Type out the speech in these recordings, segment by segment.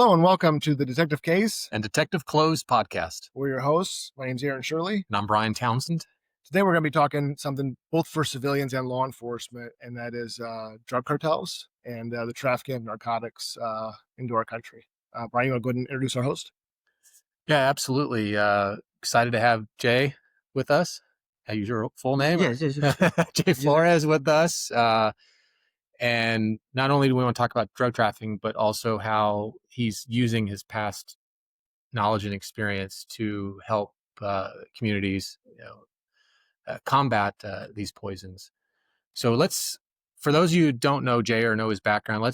Hello and welcome to the Detective Case and Detective Close podcast. We're your hosts. My name's Aaron Shirley. And I'm Brian Townsend. Today we're going to be talking something both for civilians and law enforcement, and that is drug cartels and the trafficking of narcotics into our country. Brian, you want to go ahead and introduce our host? Yeah, absolutely. Excited to have Jay with us. Use your full name? Yes. Jay Flores with us. And not only do we want to talk about drug trafficking, but also how he's using his past knowledge and experience to help communities combat these poisons. So for those of you who don't know Jay or know his background, I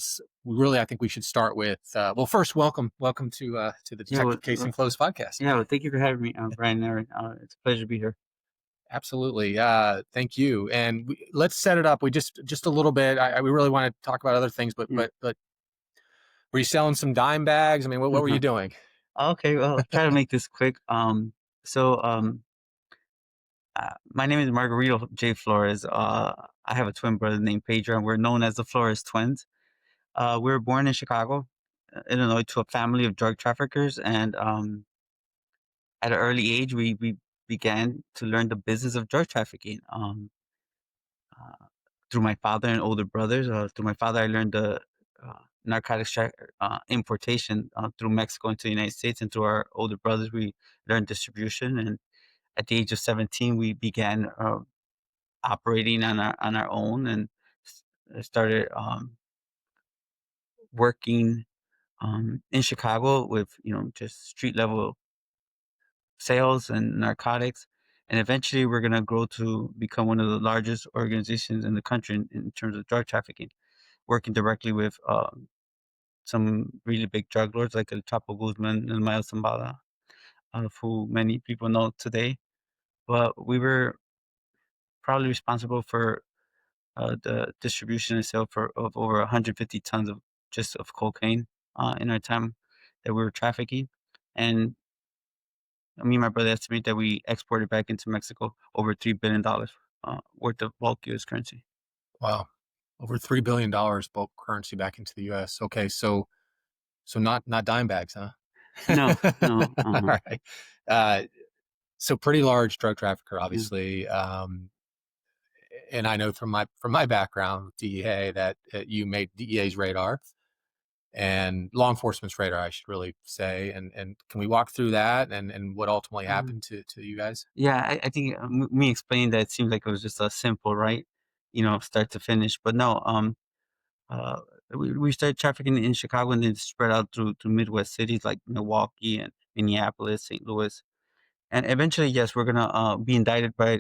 think we should start with, first, welcome to the Detective Case and Close podcast. Yeah, well, thank you for having me, Brian. It's a pleasure to be here. Absolutely. Thank you. And let's set it up. We just a little bit, we really want to talk about other things, but were you selling some dime bags? I mean, what were you doing? Okay, well, I'll try to make this quick. My name is Margarito, Jay Flores. I have a twin brother named Pedro, and we're known as the Flores Twins. We were born in Chicago, Illinois, to a family of drug traffickers, and at an early age, we began to learn the business of drug trafficking. Through my father and older brothers. Through my father, I learned the narcotics importation through Mexico into the United States, and through our older brothers, we learned distribution. And at the age of 17, we began operating on our own, and started working in Chicago with just street level sales and narcotics. And eventually we're going to grow to become one of the largest organizations in the country in terms of drug trafficking, working directly with some really big drug lords like El Chapo Guzman and Miles Zambada, who many people know today. But we were probably responsible for the distribution and sale of over 150 tons of cocaine in our time that we were trafficking. And me and my brother estimate that we exported back into Mexico over $3 billion worth of bulk U.S. currency. Wow. Over $3 billion bulk currency back into the U.S. Okay, so not dime bags, huh? No. All right. So pretty large drug trafficker, obviously. Yeah. And I know from my background with DEA that you made DEA's radar and law enforcement's radar, I should really say. And can we walk through that and what ultimately happened to you guys? Yeah, I think me explaining that, it seems like it was just a simple, right? Start to finish. But no, we started trafficking in Chicago, and then spread out through Midwest cities like Milwaukee and Minneapolis, St. Louis. And eventually, yes, we're gonna be indicted by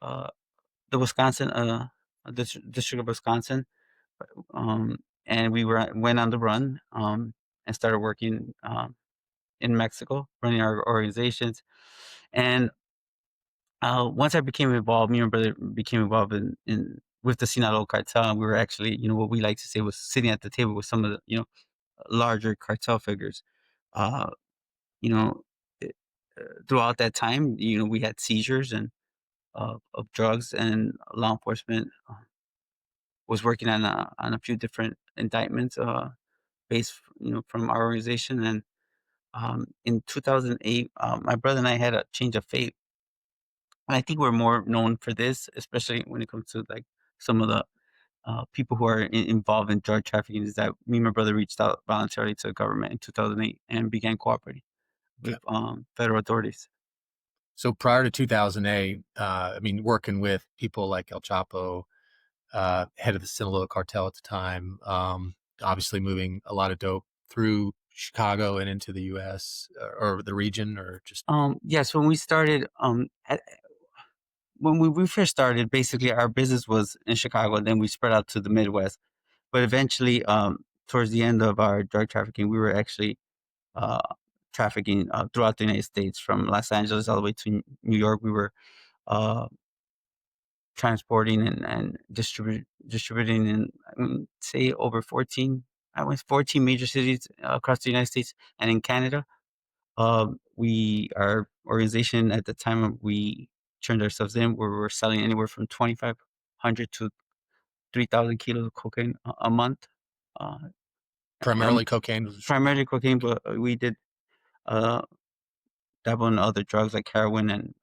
the Wisconsin District of Wisconsin, and we went on the run, and started working in Mexico, running our organizations. And once I became involved, me and my brother became involved in with the Sinaloa Cartel. And we were actually, what we like to say, was sitting at the table with some of the larger cartel figures. Uh, you know, it- Throughout that time, we had seizures and of drugs, and law enforcement was working on a few different indictments based from our organization. And in 2008, my brother and I had a change of fate. And I think we're more known for this, especially when it comes to like some of the people who are involved in drug trafficking, is that me and my brother reached out voluntarily to the government in 2008 and began cooperating with federal authorities. So prior to 2008, working with people like El Chapo, head of the Sinaloa Cartel at the time, obviously moving a lot of dope through Chicago and into the U.S. Or the region, or just Yes, when we started, when we first started, basically our business was in Chicago, and then we spread out to the Midwest. But eventually, towards the end of our drug trafficking, we were actually uh, trafficking throughout the United States, from Los Angeles all the way to New York. We were uh, transporting and distributing in, say, over 14, 14 major cities across the United States and in Canada. Our organization at the time we turned ourselves in, we were selling anywhere from 2,500 to 3,000 kilos of cocaine a month. Primarily cocaine. primarily cocaine, but we did uh, dabble in other drugs like heroin and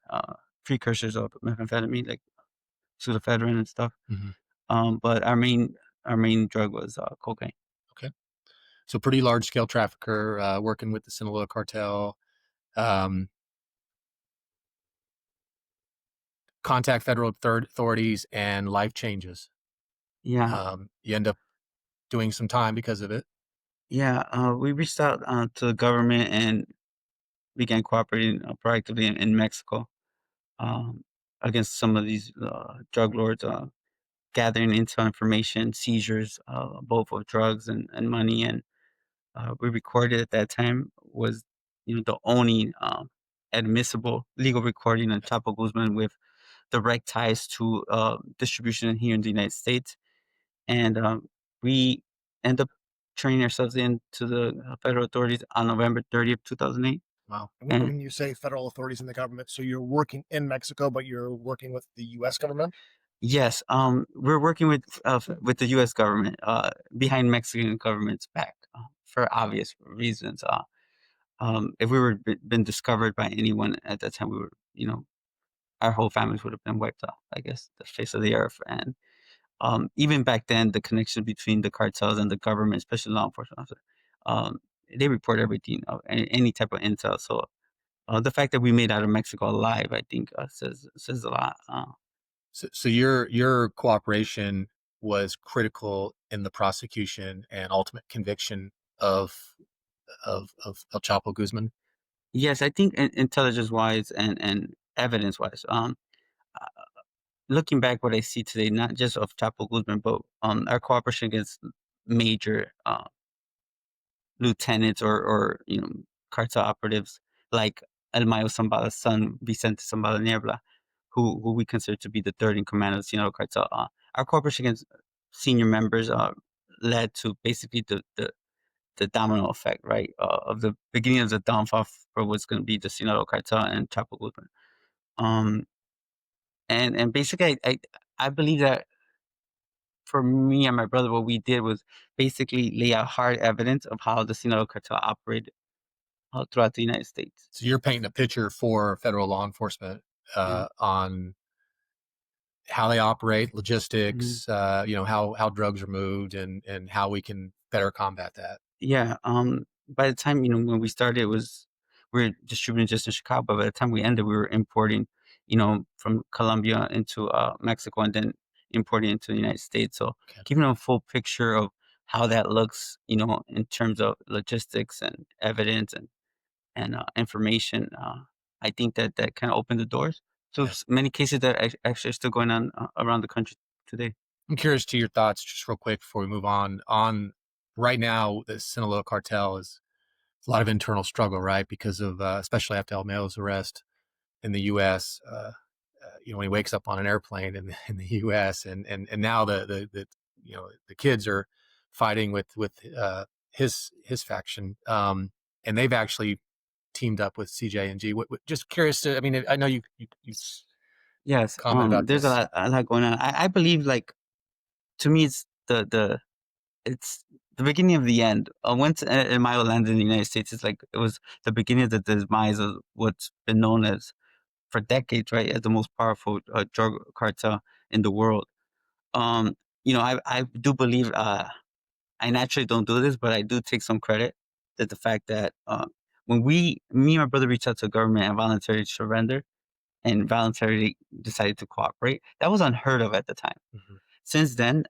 precursors of methamphetamine, like pseudoephedrine and stuff. Mhm. But our main drug was cocaine. Okay. So pretty large scale trafficker, working with the Sinaloa Cartel. Um, contact federal authorities and life changes. Yeah, You end up doing some time because of it. yeah. We reached out to the government and began cooperating proactively in Mexico um, against some of these drug lords, gathering intel information, seizures, both of drugs and money. And we recorded at that time was the only admissible legal recording of Chapo Guzman with direct ties to distribution here in the United States. And we end up turning ourselves in to the federal authorities on November 30th, 2008. Wow. And When you say federal authorities in the government, so you're working in Mexico, but you're working with the U.S. government? yes, we're working with the U.S. government behind Mexican government's back for obvious reasons. If we were been discovered by anyone at that time, we were, our whole families would have been wiped off, I guess, the face of the earth. And even back then, the connection between the cartels and the government, especially law enforcement officers, um, they report everything, any type of intel. So the fact that we made out of Mexico alive, I think, says a lot. So your cooperation was critical in the prosecution and ultimate conviction of El Chapo Guzman. Yes, I think intelligence wise and evidence wise. Uh, Looking back, what I see today, not just of Chapo Guzman, but our cooperation against major lieutenants or cartel operatives like El Mayo Zambada's son, Vicente Zambada Niebla, who we consider to be the third in command of the Sinaloa Cartel. Our cooperation against senior members led to basically the domino effect, right, of the beginning of the downfall for what's going to be the Sinaloa Cartel and Chapo Guzman. Um, and basically, I believe that for me and my brother, what we did was basically lay out hard evidence of how the Sinaloa Cartel operated throughout the United States. So you're painting a picture for federal law enforcement Yeah. on how they operate, Mhm. logistics, how drugs are moved, and how we can better combat that. Yeah. By the time when we started, we were distributing just in Chicago. But by the time we ended, we were importing, from Colombia into Mexico, and then importing into the United States. So Okay. giving them a full picture of how that looks, in terms of logistics and evidence and information. I think that kind of opened the doors to Yeah. many cases that actually are still going on around the country today. I'm curious to your thoughts, just real quick before we move on. On right now, the Sinaloa Cartel is a lot of internal struggle, right? Because of especially after El Mayo's arrest in the U.S. When he wakes up on an airplane in the U.S. and now the kids are fighting with his faction, and they've actually teamed up with CJ&G. Just curious to, I mean, I know you Yes, comment about there's this. a lot going on. I believe, like, to me, it's the beginning of the end. Once Mayo landed in the United States, it's like it was the beginning of the demise of what's been known as for decades, right, as the most powerful drug cartel in the world. Um, I do believe. I naturally don't do this, but I do take some credit that the fact that when me and my brother reached out to the government and voluntarily surrendered and voluntarily decided to cooperate, that was unheard of at the time. Mhm. Since then,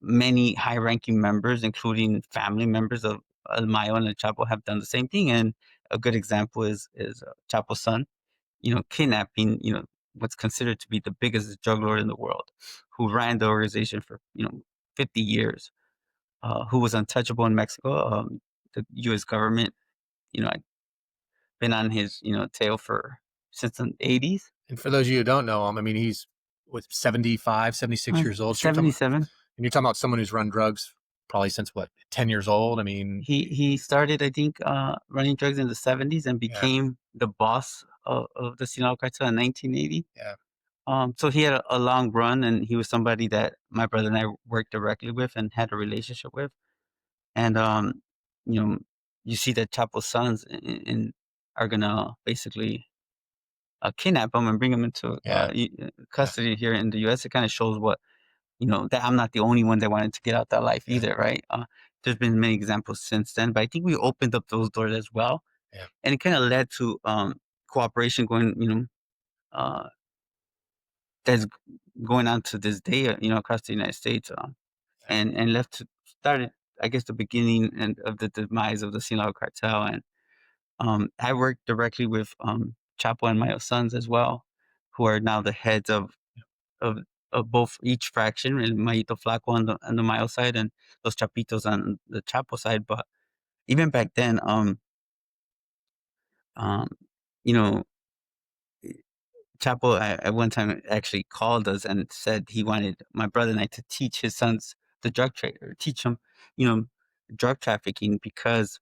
many high-ranking members, including family members of El Mayo and El Chapo, have done the same thing. And a good example is Chapo's son, kidnapping, what's considered to be the biggest drug lord in the world, who ran the organization for 50 years, who was untouchable in Mexico. The U.S. government, had been on his tail for since the 80s. And for those of you who don't know him, I mean, he's 75, 76 years old. So you're talking, 77. and you're talking about someone who's run drugs probably since what, 10 years old? I mean, He started, I think, running drugs in the 70s and yeah, became the boss of the Sinaloa Cartel in 1980. yeah. So he had a long run, and he was somebody that my brother and I worked directly with and had a relationship with. and you know, you see that Chapo's sons are gonna basically kidnap him and bring him into Yeah. custody here in the U.S. It kind of shows what, that I'm not the only one that wanted to get out that life Yeah. either, right? There's been many examples since then, but I think we opened up those doors as well, Yeah. and it kind of led to cooperation going, uh, that's going on to this day, across the United States, and left to started, I guess, the beginning and of the demise of the Sinaloa Cartel, and I worked directly with Chapo and Mayo's sons as well, who are now the heads of of both each fraction, and Mayito Flaco on the Mayo side, and Los Chapitos on the Chapo side. But even back then, um, you know, Chapo at one time actually called us and said he wanted my brother and I to teach his sons the drug trade, or teach them, you know, drug trafficking, because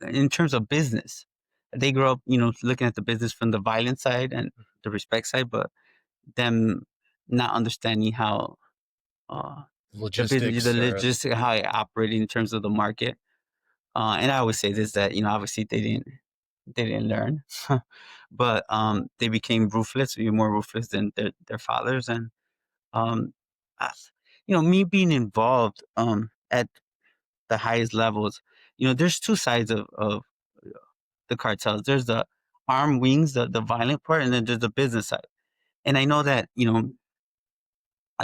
in terms of business, they grew up, looking at the business from the violent side and the respect side, but them not understanding how uh, the Logistics or logistics, how it operated in terms of the market. And I always say this, that obviously they didn't learn, but they became ruthless, even more ruthless than their fathers. And um, I- me being involved at the highest levels, there's two sides of the cartels. There's the armed wings, the violent part, and then there's the business side. And I know that a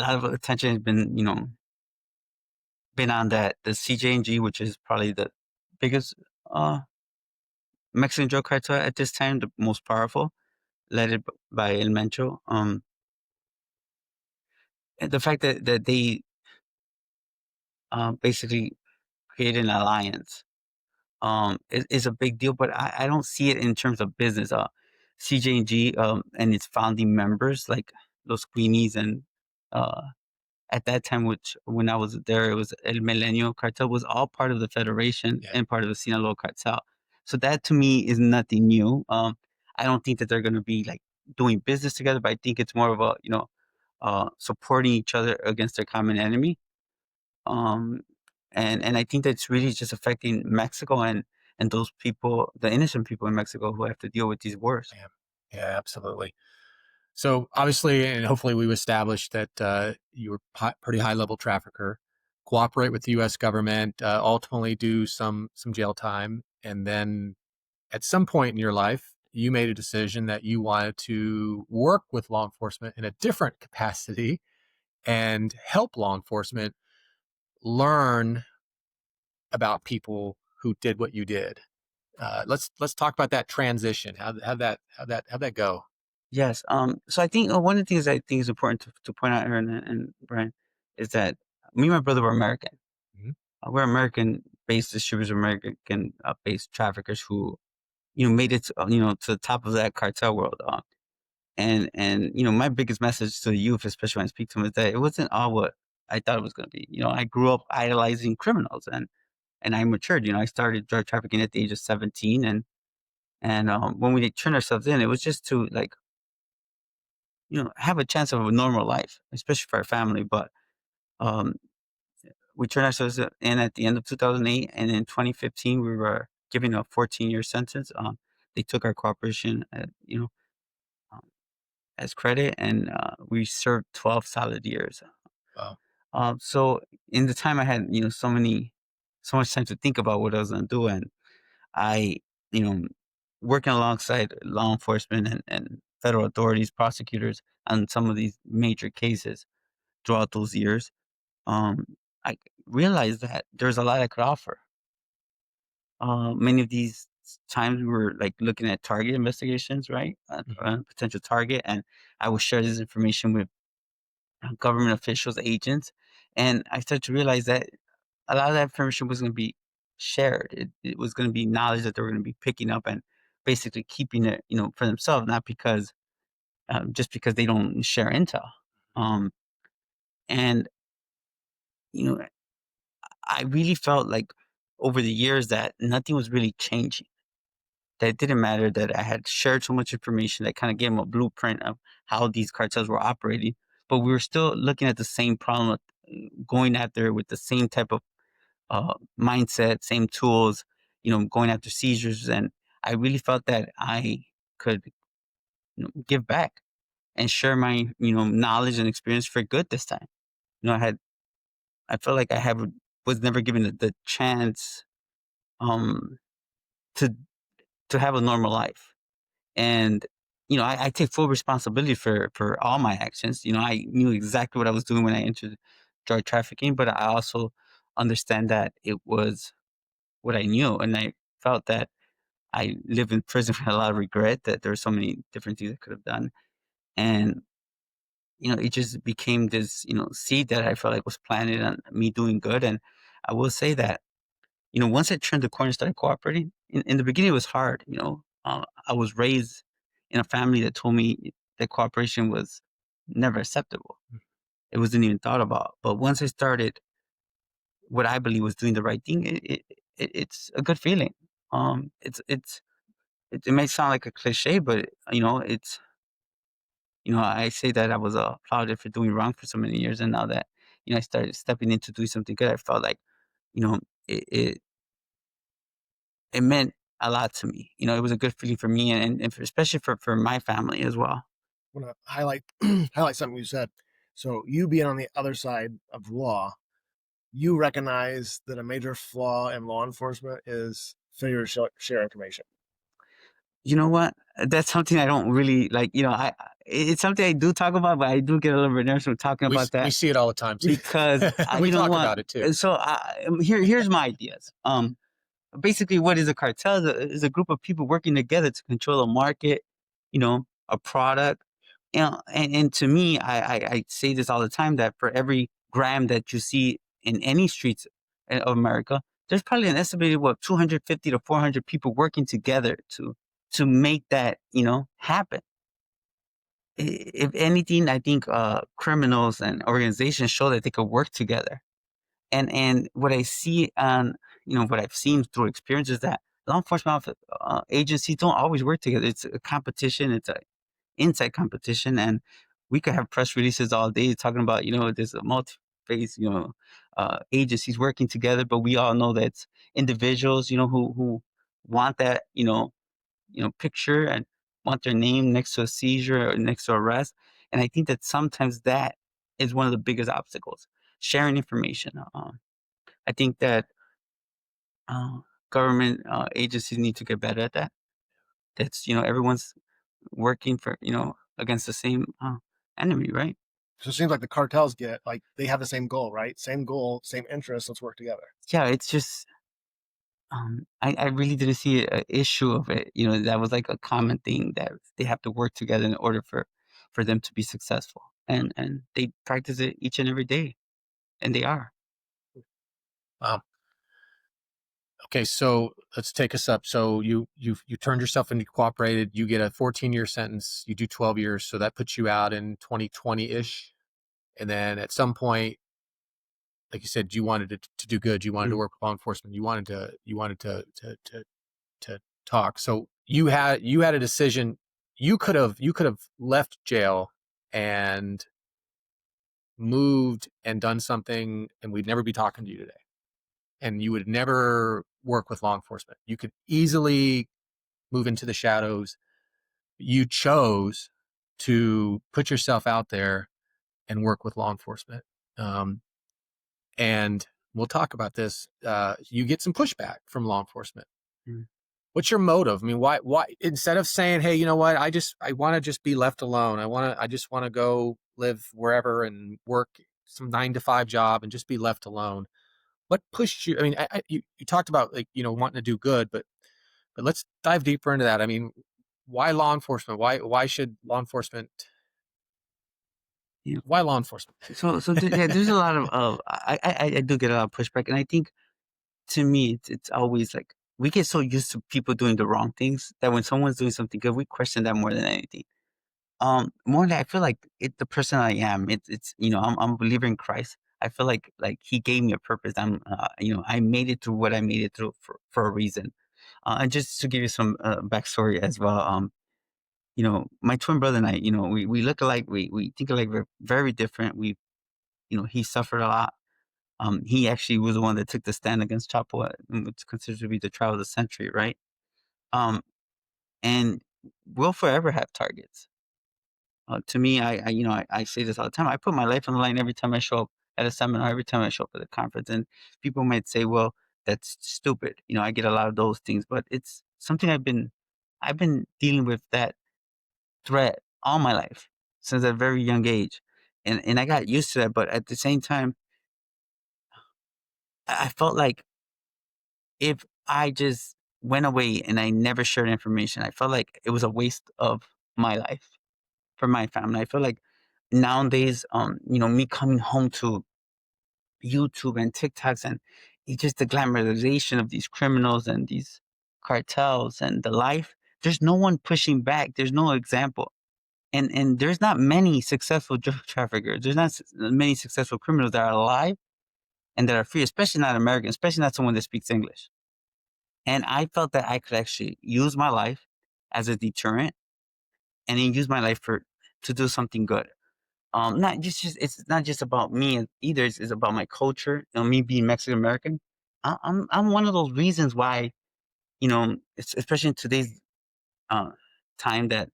lot of attention has been on that the CJNG, which is probably the biggest uh, Mexican drug cartel at this time, the most powerful, by El Mencho. And the fact that they basically created an alliance is a big deal, but I don't see it in terms of business. CJNG and its founding members, like Los Queenies, and uh, at that time, which when I was there, it was El Milenio Cartel, was all part of the Federation yeah. and part of the Sinaloa Cartel. So that to me is nothing new. I don't think that they're going to be like doing business together, but I think it's more of a, supporting each other against their common enemy. Um, and I think that's really just affecting Mexico and those people, the innocent people in Mexico who have to deal with these wars. Yeah. Yeah, absolutely. So obviously, and hopefully, we've established that you were pretty high level trafficker, cooperate with the U.S. government, ultimately do some jail time, and then at some point in your life, you made a decision that you wanted to work with law enforcement in a different capacity and help law enforcement learn about people who did what you did. Let's talk about that transition. How'd that go? Yes. So I think one of the things I think is important to point out, Aaron and Brian, is that me and my brother were American. Mhm. We're American-based distributors, American-based traffickers who, made it, to the top of that cartel world. And my biggest message to the youth, especially when I speak to them, is that it wasn't all what I thought it was going to be. I grew up idolizing criminals, and I matured. I started drug trafficking at the age of 17, and when we turned ourselves in, it was just to like have a chance of a normal life, especially for our family. But um, we turned ourselves in at the end of 2008, and in 2015 we were given a 14-year sentence. They took our cooperation, um, as credit, and we served 12 solid years. Wow. So in the time I had, so much time to think about what I was going to do, and I, you know, working alongside law enforcement and federal authorities, prosecutors on some of these major cases throughout those years, um, I realized that there's a lot I could offer. Many of these times we were like looking at target investigations, right? Mhm. On a potential target, and I would share this information with government officials, agents, and I started to realize that a lot of that information was going to be shared. It was going to be knowledge that they were going to be picking up and basically keeping it, for themselves, not because just because they don't share intel. Um, and you know, I really felt like over the years that nothing was really changing. That it didn't matter that I had shared so much information that kind of gave them a blueprint of how these cartels were operating, but we were still looking at the same problem, going after it with the same type of mindset, same tools, going after seizures. And I really felt that I could give back and share my, knowledge and experience for good this time. I felt like was never given the chance um, to have a normal life. And I take full responsibility for all my actions. I knew exactly what I was doing when I entered drug trafficking, but I also understand that it was what I knew, and I felt that I live in prison with a lot of regret that there were so many different things I could have done. And it just became this seed that I felt like was planted on me doing good. And I will say that once I turned the corner and started cooperating, in the beginning it was hard. I was raised in a family that told me that cooperation was never acceptable. It wasn't even thought about. But once I started what I believe was doing the right thing, it's a good feeling. It may sound like a cliche, but I say that I was applauded for doing wrong for so many years, and now that I started stepping into doing something good, I felt like you know it, it it meant a lot to me. It was a good feeling for me, and especially for my family as well. I want to highlight highlight something you said. So you being on the other side of the law, you recognize that a major flaw in law enforcement is failure to share information. You know what? That's something I don't really like. It's something I do talk about, but I do get a little bit nervous when talking We about that we see it all the time too. because We you know talk what? about it too. So here's my ideas. Basically, what is a cartel? Is a group of people working together to control a market, a product. And to me, I say this all the time that for every gram that you see in any streets of America, there's probably an estimated 250 to 400 people working together to make that happen. If anything, I think criminals and organizations show that they could work together. And what I see on what I've seen through experience is that law enforcement agencies don't always work together. It's a competition. It's a inside competition, and we could have press releases all day talking about there's a multi-phase agencies working together, but we all know that individuals who want that picture and want their name next to a seizure or next to arrest. And I think that sometimes that is one of the biggest obstacles, sharing information. I think that uh, government agencies need to get better at that. That's everyone's working for against the same enemy, right? So it seems like the cartels get like they have the same goal, right? Same goal, same interest. Let's work together. Yeah, it's just I really didn't see an issue of it. That was like a common thing that they have to work together in order for them to be successful, and they practice it each and every day, and they are. Wow. Okay, so let's take us up. So you turned yourself in, you cooperated. You get a 14-year sentence. You do 12 years, so that puts you out in 2020-ish. And then at some point, like you said, you wanted to do good. You wanted to work with law enforcement. You wanted to talk. So you had a decision. You could have left jail and moved and done something, and we'd never be talking to you today. And you would never work with law enforcement. You could easily move into the shadows. You chose to put yourself out there and work with law enforcement. And we'll talk about this. You get some pushback from law enforcement. Mm. What's your motive? I mean, why instead of saying, hey, you know what, I want to just be left alone. I just want to go live wherever and work some 9-to-5 job and just be left alone. What pushed you? I mean, you talked about wanting to do good, but let's dive deeper into that. I mean, why law enforcement? Why should law enforcement? Yeah. Why law enforcement? Yeah, there's a lot of I do get a lot of pushback, and I think to me it's always like we get so used to people doing the wrong things that when someone's doing something good, we question that more than anything. More than I feel like the person I am. It's I'm a believer in Christ. I feel like He gave me a purpose. I made it through what I made it through for a reason. And just to give you some backstory as well. My twin brother and I, we look alike. We think alike. We're very different. He suffered a lot. He actually was the one that took the stand against Chapo, what's considered to be the trial of the century, right? Um, and we'll forever have targets. To me, I say this all the time. I put my life on the line every time I show up at a seminar, every time I show up at a conference. And people might say, "Well, that's stupid." I get a lot of those things, but it's something I've been dealing with that threat all my life since a very young age, and I got used to that. But at the same time, I felt like if I just went away and I never shared information, I felt like it was a waste of my life for my family. I feel like nowadays, me coming home to YouTube and TikToks and it's just the glamorization of these criminals and these cartels and the life. There's no one pushing back. There's no example. And there's not many successful drug traffickers. There's not many successful criminals that are alive and that are free, especially not American, especially not someone that speaks English. And I felt that I could actually use my life as a deterrent and then use my life to do something good. Not just it's not just about me either. It's about my culture. Me being Mexican American. I'm one of those reasons why especially in today's uh, time that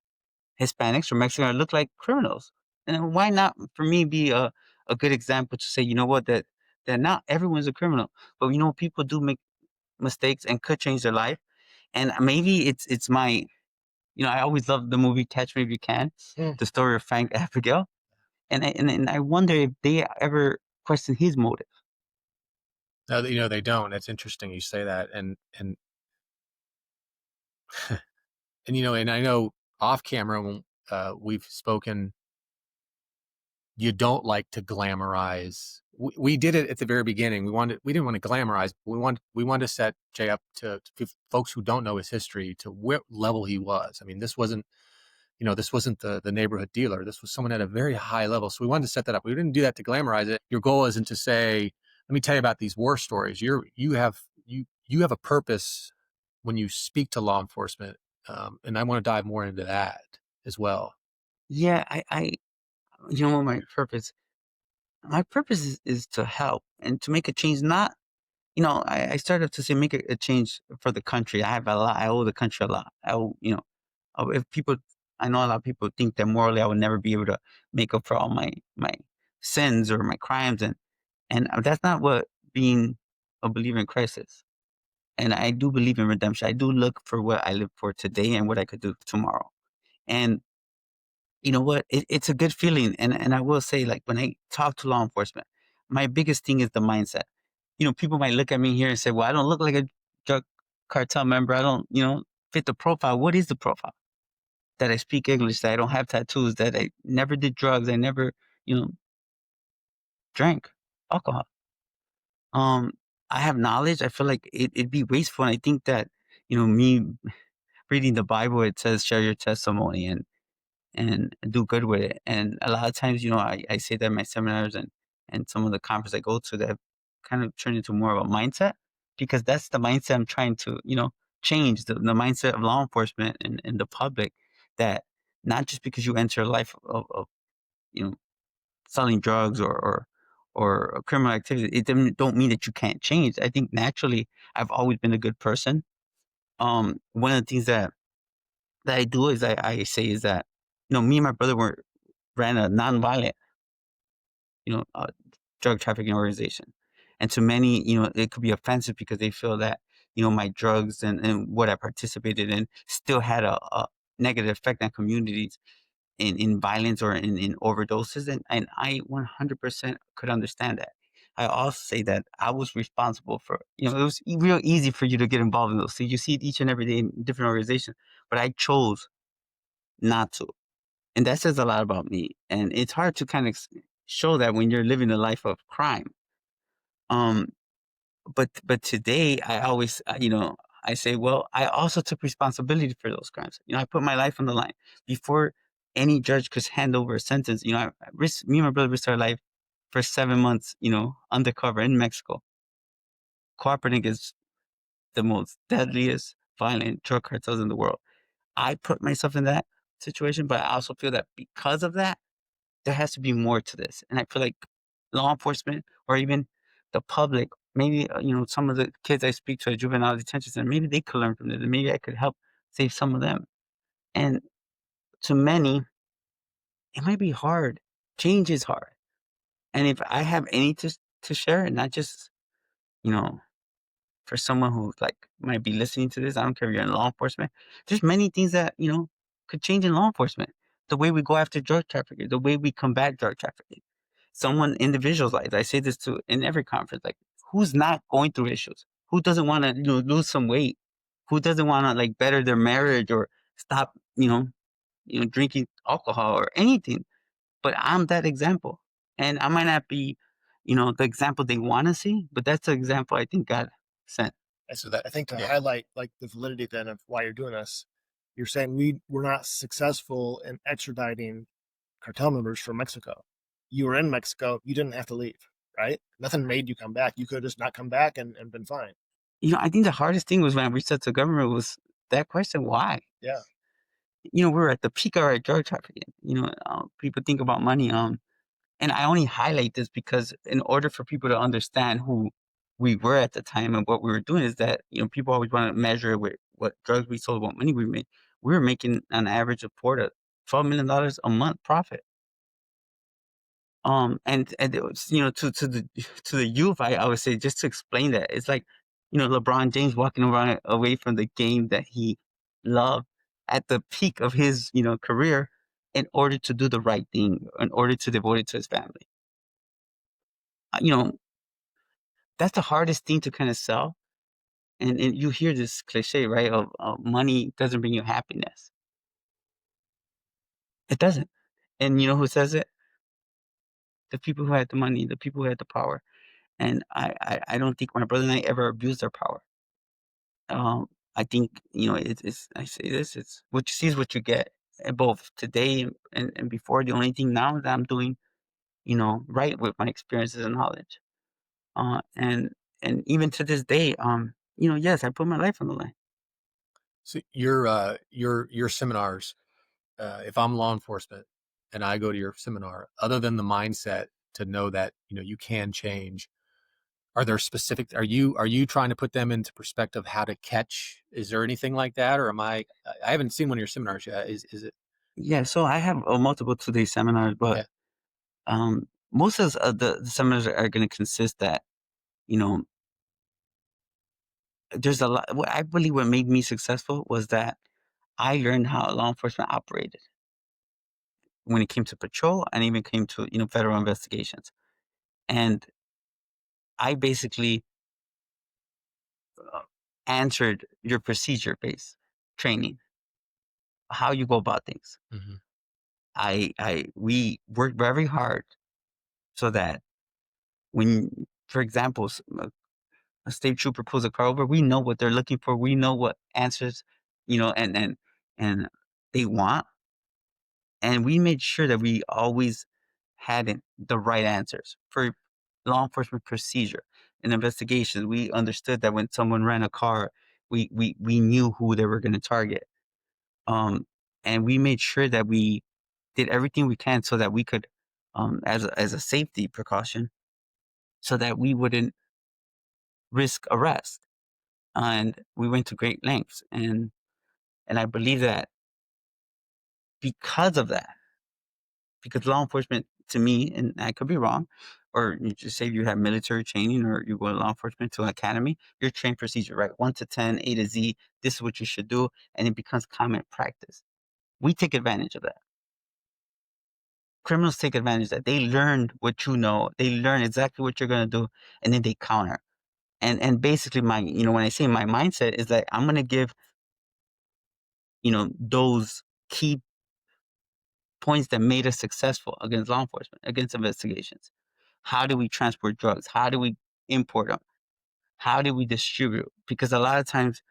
Hispanics or Mexicans look like criminals. And why not for me be a good example to say, what, that not everyone's a criminal, but people do make mistakes and could change their life. And maybe it's my I always love the movie Catch Me If You Can, the story of Frank Abigail. And I wonder if they ever question his motive. No, they don't. It's interesting you say that, and and I know off camera when we've spoken, you don't like to glamorize. We did it at the very beginning. We didn't want to glamorize. We wanted to set Jay up to folks who don't know his history to what level he was. I mean, this wasn't the neighborhood dealer. This was someone at a very high level. So we wanted to set that up. We didn't do that to glamorize it. Your goal isn't to say, let me tell you about these war stories. You have a purpose when you speak to law enforcement. And I want to dive more into that as well. Yeah, I what my purpose is to help and to make a change. Not, I started to say make a change for the country. I have a lot. I owe the country a lot. I owe, if people, I know a lot of people think that morally I would never be able to make up for all my sins or my crimes, and that's not what being a believer in Christ is. And I do believe in redemption. I do look for what I live for today and what I could do tomorrow. And you know what? It's a good feeling. And I will say, like, when I talk to law enforcement, my biggest thing is the mindset. People might look at me here and say, well, I don't look like a drug cartel member. I don't, fit the profile. What is the profile? That I speak English, that I don't have tattoos, that I never did drugs, I never, you know, drank alcohol. Um, I have knowledge. I feel like it'd be wasteful. And I think that, me reading the Bible, it says share your testimony and do good with it. And a lot of times, I say that in my seminars and some of the conferences I go to that have kind of turned into more of a mindset because that's the mindset I'm trying to, change the mindset of law enforcement and the public that not just because you enter a life of you know, selling drugs or a criminal activity, it don't mean that you can't change. I think naturally I've always been a good person. One of the things that I do is I say is that, me and my brother ran a nonviolent, you know, uh, drug trafficking organization. And to many, it could be offensive because they feel that, my drugs and what I participated in still had a negative effect on communities in violence or in overdoses. And I 100% could understand that. I also say that I was responsible for, it was real easy for you to get involved in those things. You see it each and every day in different organizations, but I chose not to. And that says a lot about me. And it's hard to kind of show that when you're living a life of crime. Um, but today I always, I say, well, I also took responsibility for those crimes. I put my life on the line before any judge could hand over a sentence. Me and my brother risked our life for 7 months, undercover in Mexico, cooperating against the most deadliest, violent drug cartels in the world. I put myself in that situation, but I also feel that because of that, there has to be more to this. And I feel like law enforcement or even the public, maybe some of the kids I speak to at juvenile detention center, maybe they could learn from this, and maybe I could help save some of them. And to many, it might be hard. Change is hard. And if I have any to share, and not just you know for someone who like might be listening to this, I don't care if you're in law enforcement. There's many things that could change in law enforcement. The way we go after drug trafficking, the way we combat drug trafficking. Someone individuals like I say this to in every conference, like who's not going through issues? Who doesn't want to lose some weight? Who doesn't want to like better their marriage or stop drinking alcohol or anything? But I'm that example, and I might not be the example they want to see, but that's the example I think God sent. And so that I think to Yeah. highlight like the validity then of why you're doing this, you're saying we were not successful in extraditing cartel members from Mexico. You were in Mexico, you didn't have to leave, right? Nothing made you come back. You could have just not come back and been fine. I think the hardest thing was when I reached out to government was that question, why? Yeah. We're at the peak of our drug trafficking. People think about money. And I only highlight this because in order for people to understand who we were at the time and what we were doing is that, people always want to measure with what drugs we sold, what money we made. We were making an average of $4 to $12 million a month profit. And it was, to the to the youth, I would say just to explain that it's like, LeBron James walking around away from the game that he loved at the peak of his, career in order to do the right thing, in order to devote it to his family. Uh, You know, that's the hardest thing to kind of sell. And you hear this cliche, right? Of money doesn't bring you happiness. It doesn't. And you know who says it? The people who had the money, the people who had the power. And I don't think my brother and I ever abused our power. I think, it's, I say this, it's what you see is what you get. And both today and before, the only thing now that I'm doing, right with my experiences and knowledge. And even to this day, yes, I put my life on the line. So your seminars, if I'm law enforcement and I go to your seminar, other than the mindset to know that you can change, are there specific? Are you trying to put them into perspective how to catch? Is there anything like that, or am I? I haven't seen one of your seminars yet. Is it? Yeah, so I have multiple 2-day seminars, but Yeah. most of the seminars are going to consist that, you know, there's a lot. What I believe what made me successful was that I learned how law enforcement operated when it came to patrol and even came to, federal investigations. And I basically uh, answered your procedure based training, how you go about things. Mm-hmm. We worked very hard so that when, for example, a state trooper pulls a car over, we know what they're looking for. We know what answers, and they want, and we made sure that we always had the right answers for law enforcement procedure and investigations. We understood that when someone ran a car, we knew who they were going to target, and we made sure that we did everything we can so that we could, as a safety precaution, so that we wouldn't risk arrest. And we went to great lengths, and I believe that because of that, because law enforcement to me, and I could be wrong, or you just say you have military training or you go to law enforcement to an academy, you're trained procedure, right? 1 to 10, A to Z, this is what you should do, and it becomes common practice. We take advantage of that. Criminals take advantage of that. They learn what you know, they learn exactly what you're gonna do, and then they counter. And basically my, when I say my mindset is that I'm gonna give, those key points that made us successful against law enforcement, against investigations. How do we transport drugs? How do we import them? How do we distribute? Because a lot of times,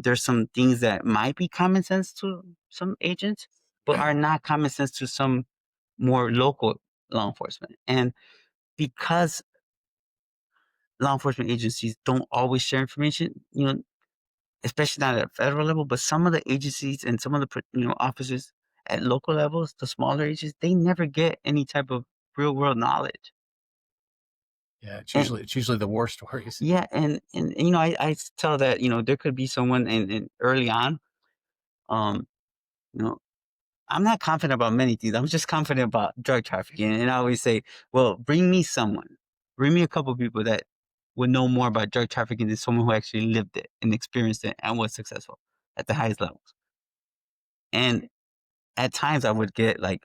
there's some things that might be common sense to some agents, but are not common sense to some more local law enforcement. And because law enforcement agencies don't always share information, especially not at a federal level, but some of the agencies and some of the officers at local levels, the smaller agencies, they never get any type of real world knowledge. Yeah, And it's usually the war stories. yeah, and I tell that there could be someone in early on, um, you know, I'm not confident about many things. I'm just confident about drug trafficking, and I always say, well, bring me a couple people that would know more about drug trafficking than someone who actually lived it and experienced it and was successful at the highest levels. And at times, I would get like,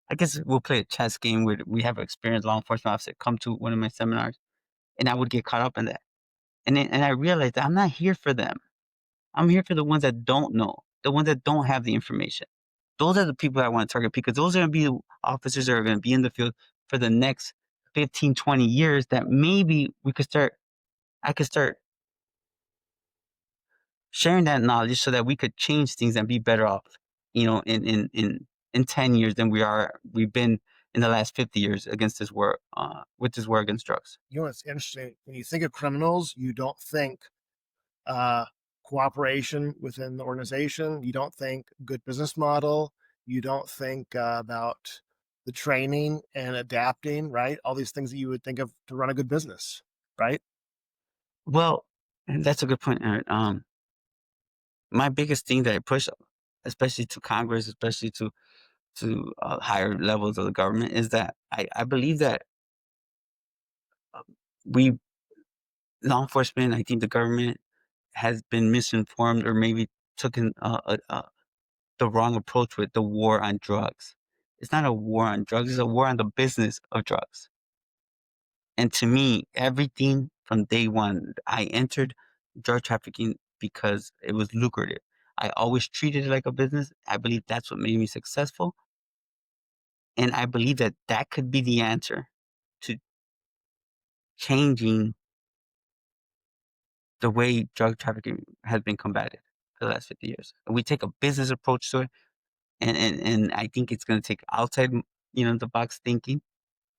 I guess we'll play a chess game where we have an experienced law enforcement officer come to one of my seminars, and I would get caught up in that. And I realized that I'm not here for them. I'm here for the ones that don't know, the ones that don't have the information. Those are the people I want to target because those are going to be the officers that are going to be in the field for the next 15, 20 years that maybe I could start sharing that knowledge so that we could change things and be better off, in 10 years than we've been in the last 50 years against this war, with this war against drugs. You know what's interesting? When you think of criminals, you don't think uh, cooperation within the organization. You don't think good business model. You don't think about the training and adapting, right? All these things that you would think of to run a good business, right? Well, and that's a good point, Aaron. My biggest thing that I push, especially to Congress, especially to higher levels of the government, is that I believe that uh, we law enforcement, I think the government has been misinformed or maybe taken the wrong approach with the war on drugs. It's not a war on drugs; it's a war on the business of drugs. And to me, everything from day one, I entered drug trafficking because it was lucrative. I always treated it like a business. I believe that's what made me successful. And I believe that that could be the answer to changing the way drug trafficking has been combated for the last 50 years. We take a business approach to it. And I think it's going to take outside, the box thinking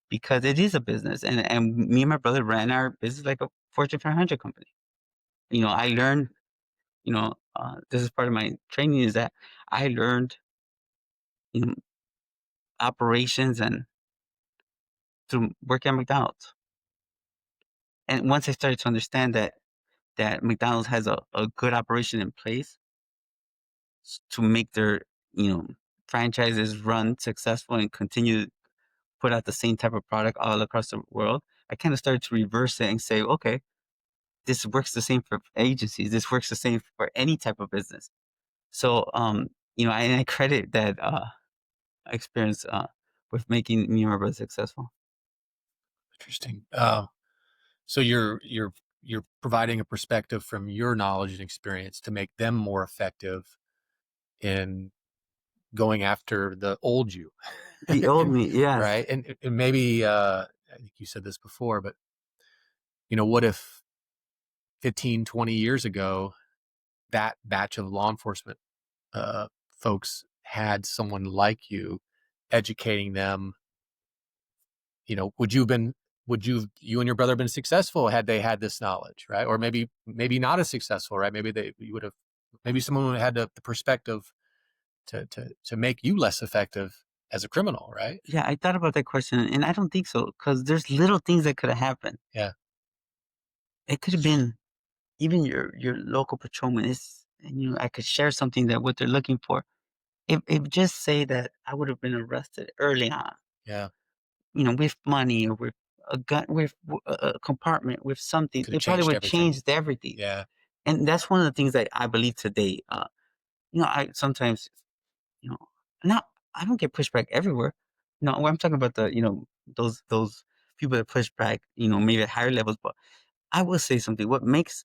because it is a business. And me and my brother ran our business like a Fortune 500 company. I learned, this is part of my training is that I learned, you know, operations and through working at McDonald's. And once I started to understand that McDonald's has a good operation in place to make their, you know, franchises run successful and continue to put out the same type of product all across the world, I kind of started to reverse it and say, okay, this works the same for agencies. This works the same for any type of business. So, I credit that experience with making me and my brother successful. Interesting. So you're providing a perspective from your knowledge and experience to make them more effective in going after the old you. The old me, yes. Right. And maybe I think you said this before, but what if 15, 20 years ago that batch of law enforcement folks had someone like you educating them? You and your brother been successful had they had this knowledge, right? Or maybe not as successful, right? Maybe someone would have had the perspective to make you less effective as a criminal, right? Yeah, I thought about that question, and I don't think so because there's little things that could have happened. Yeah. It could have been even your local patrolman is, and I could share something that what they're looking for. If just say that I would have been arrested early on, Yeah. with money or with a gun, with a compartment, with something, Could have it probably changed would have everything. changed everything. Yeah. And that's one of the things that I believe today. I sometimes, you know, not I don't get pushback everywhere. No, I'm talking about those people that push back, maybe at higher levels. But I will say something. What makes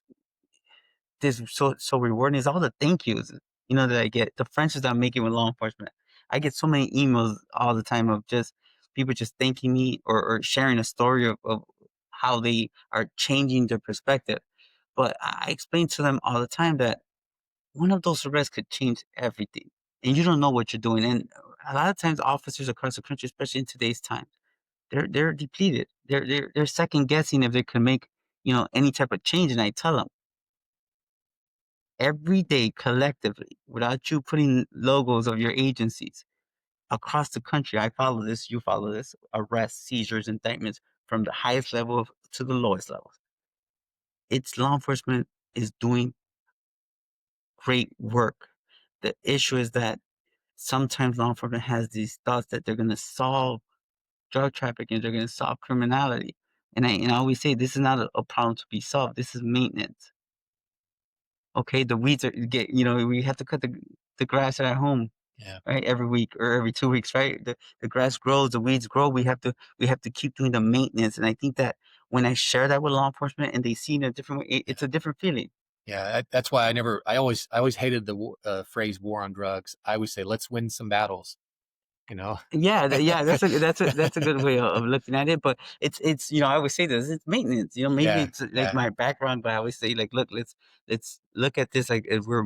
this so rewarding is all the thank yous, that I get, the friendships that I'm making with law enforcement. I get so many emails all the time of just people just thanking me or sharing a story of how they are changing their perspective. But I explain to them all the time that one of those arrests could change everything, and you don't know what you're doing. And a lot of times, officers across the country, especially in today's time, they're depleted. They're second guessing if they can make any type of change. And I tell them every day collectively, without you putting logos of your agencies across the country, I follow this, you follow this, arrests, seizures, indictments from the highest level to the lowest level. It's law enforcement is doing great work. The issue is that sometimes law enforcement has these thoughts that they're going to solve drug trafficking, they're going to solve criminality. And I always say this is not a problem to be solved. This is maintenance. Okay, the weeds are get we have to cut the grass at our home, Yeah. right, every week or every 2 weeks, right? The grass grows, the weeds grow. We have to keep doing the maintenance. And I think that when I share that with law enforcement and they see it in a different way, it's a different feeling. Yeah, that's why I always hated the phrase war on drugs. I always say, let's win some battles, you know? Yeah, that's a good way of looking at it. But it's I always say this, it's maintenance. Maybe Yeah, it's like yeah. my background, but I always say like, look, let's look at this like if we're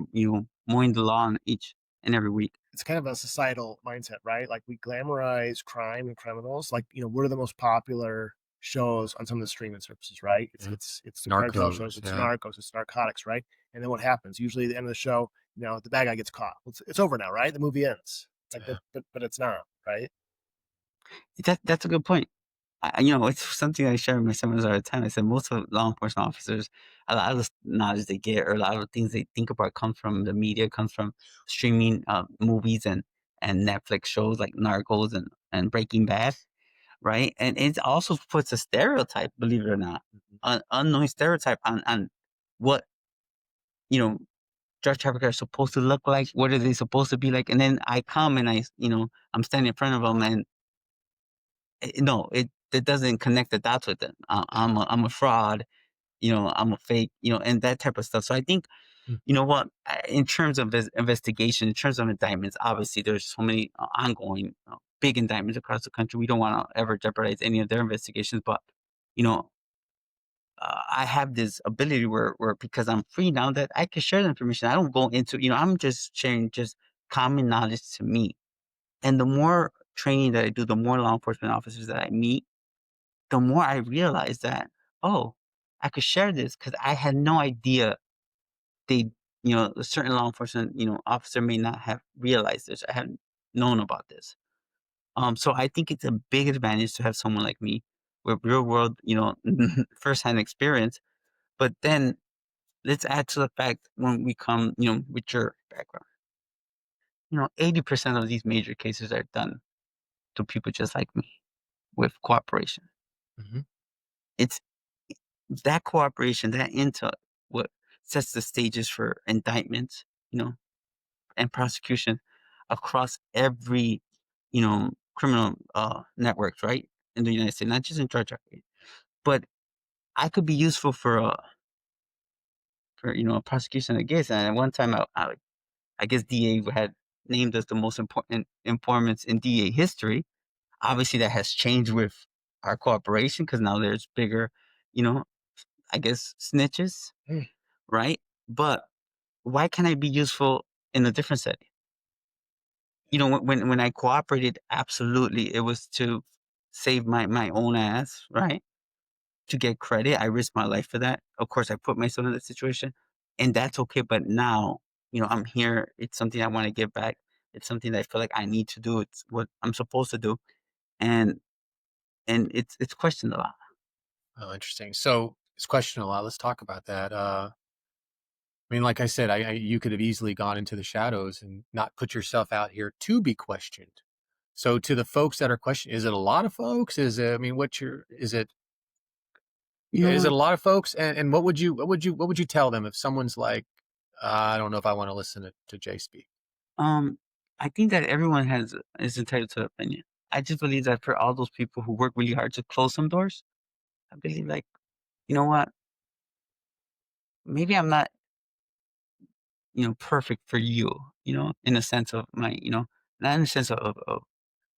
mowing the lawn each and every week. It's kind of a societal mindset, right? Like we glamorize crime and criminals. Like, what are the most popular shows on some of the streaming services, right? It's Yeah. it's the cartel shows, Narcos, it's yeah. narcos, it's narcotics, right? And then what happens? Usually at the end of the show, the bad guy gets caught. It's over now, right? The movie ends. Like, Yeah. but it's not, right? That's a good point. It's something I share with my seminars all the time. I said most of law enforcement officers, a lot of the knowledge they get or a lot of the things they think about comes from the media, comes from streaming movies and Netflix shows like Narcos and Breaking Bad, right? And it also puts a stereotype, believe it or not, an unknown stereotype on what you know drug traffickers are supposed to look like. What are they supposed to be like? And then I come and I'm standing in front of them and no, it doesn't connect the dots with them. I'm a fraud, I'm a fake, and that type of stuff. So I think, Mm. what, in terms of investigation, in terms of indictments, obviously there's so many ongoing big indictments across the country. We don't want to ever jeopardize any of their investigations, but you know, I have this ability where because I'm free now that I can share the information. I don't go into, I'm just sharing just common knowledge to me. And the more training that I do, the more law enforcement officers that I meet, the more I realize that, oh, I could share this because I had no idea they, a certain law enforcement, officer may not have realized this. I hadn't known about this. So I think it's a big advantage to have someone like me with real world, firsthand experience. But then let's add to the fact when we come, with your background, 80% of these major cases are done to people just like me with cooperation. Mhm. It's that cooperation, that intel, what sets the stages for indictments, and prosecution across every, criminal networks, right, in the United States, not just in drug trafficking. But I could be useful for a prosecution of case. And at one time, I guess DA had named us the most important informants in DA history. Obviously, that has changed with our cooperation because now there's bigger, you know, I guess snitches, Mm. right? But why can't I be useful in a different setting? When I cooperated, absolutely, it was to save my own ass, right? To get credit, I risked my life for that. Of course, I put myself in that situation, and that's okay. But now, I'm here. It's something I want to give back. It's something that I feel like I need to do. It's what I'm supposed to do, and it's questioned a lot. Oh, interesting. So it's questioned a lot. Let's talk about that. I mean, like I said, you could have easily gone into the shadows and not put yourself out here to be questioned. So to the folks that are questioning, is it a lot of folks? I mean, You know is it what? a lot of folks? And what would you tell them if someone's like, I don't know if I want to listen to Jay speak. Um, I think that everyone is entitled to an opinion. I just believe that for all those people who work really hard to close some doors, I believe like, you know what? Maybe I'm not, perfect for you, in a sense of my, not in the sense of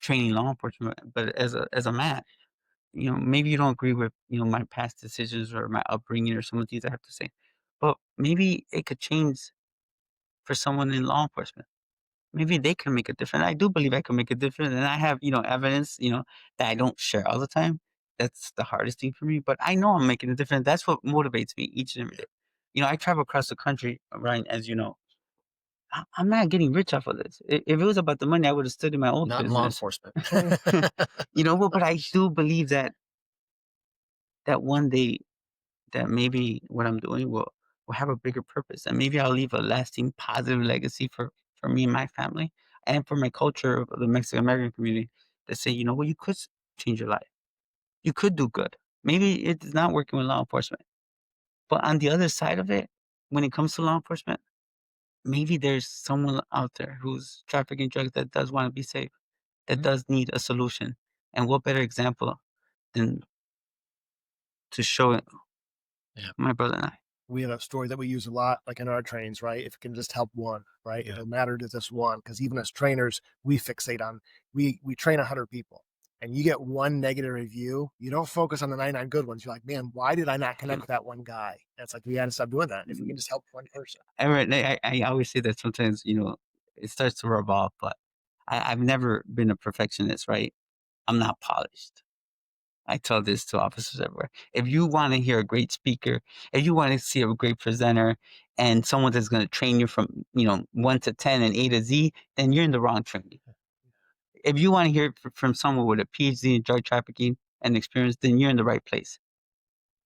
training law enforcement, but as a man, maybe you don't agree with, my past decisions or my upbringing or some of the things I have to say, but maybe it could change for someone in law enforcement. Maybe they can make a difference. I do believe I can make a difference, and I have, evidence, that I don't share all the time. That's the hardest thing for me, but I know I'm making a difference. That's what motivates me each and every day. I travel across the country, Ryan, as you know. I'm not getting rich off of this. If it was about the money, I would have stood in my old Not in law business. enforcement. But I do believe that that one day that maybe what I'm doing will have a bigger purpose, and maybe I'll leave a lasting positive legacy for me and my family, and for my culture of the Mexican American community, to say, you know what, you could change your life. You could do good. Maybe it's not working with law enforcement, but on the other side of it, when it comes to law enforcement, maybe there's someone out there who's trafficking drugs that does want to be safe, that does need a solution. And what better example than to show it, Yeah. my brother and I. We have a story that we use a lot, like in our trains, right? If it can just help one, right? Yeah. It'll matter to this one, because even as trainers, we fixate on we train 100 people, and you get one negative review. You don't focus on the 99 good ones. You're like, man, why did I not connect with that one guy? And it's like we got to stop doing that. If we can just help one person. I always say that sometimes, it starts to rub off, but I've never been a perfectionist, right? I'm not polished. I tell this to officers everywhere. If you want to hear a great speaker, if you want to see a great presenter and someone that's going to train you from, 1 to 10 and A to Z, then you're in the wrong training. If you want to hear from someone with a PhD in drug trafficking and experience, then you're in the right place.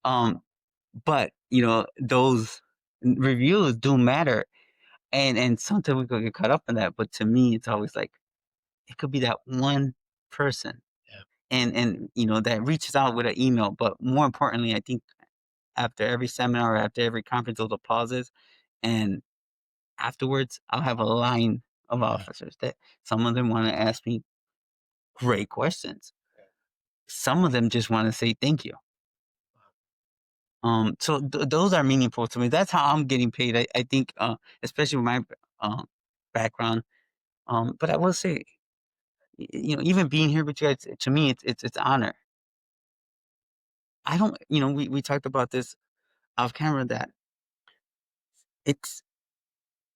But, those reviews do matter. And sometimes we could get caught up in that. But to me, it's always like, it could be that one person. Yeah. And that reaches out with an email. But more importantly, I think after every seminar, after every conference, those applauses, and afterwards, I'll have a line of officers that some of them want to ask me great questions. Some of them just want to say thank you. So those are meaningful to me. That's how I'm getting paid. I think, especially with my background. But I will say, even being here with you guys, to me, it's honor. I don't, we talked about this off camera, that it's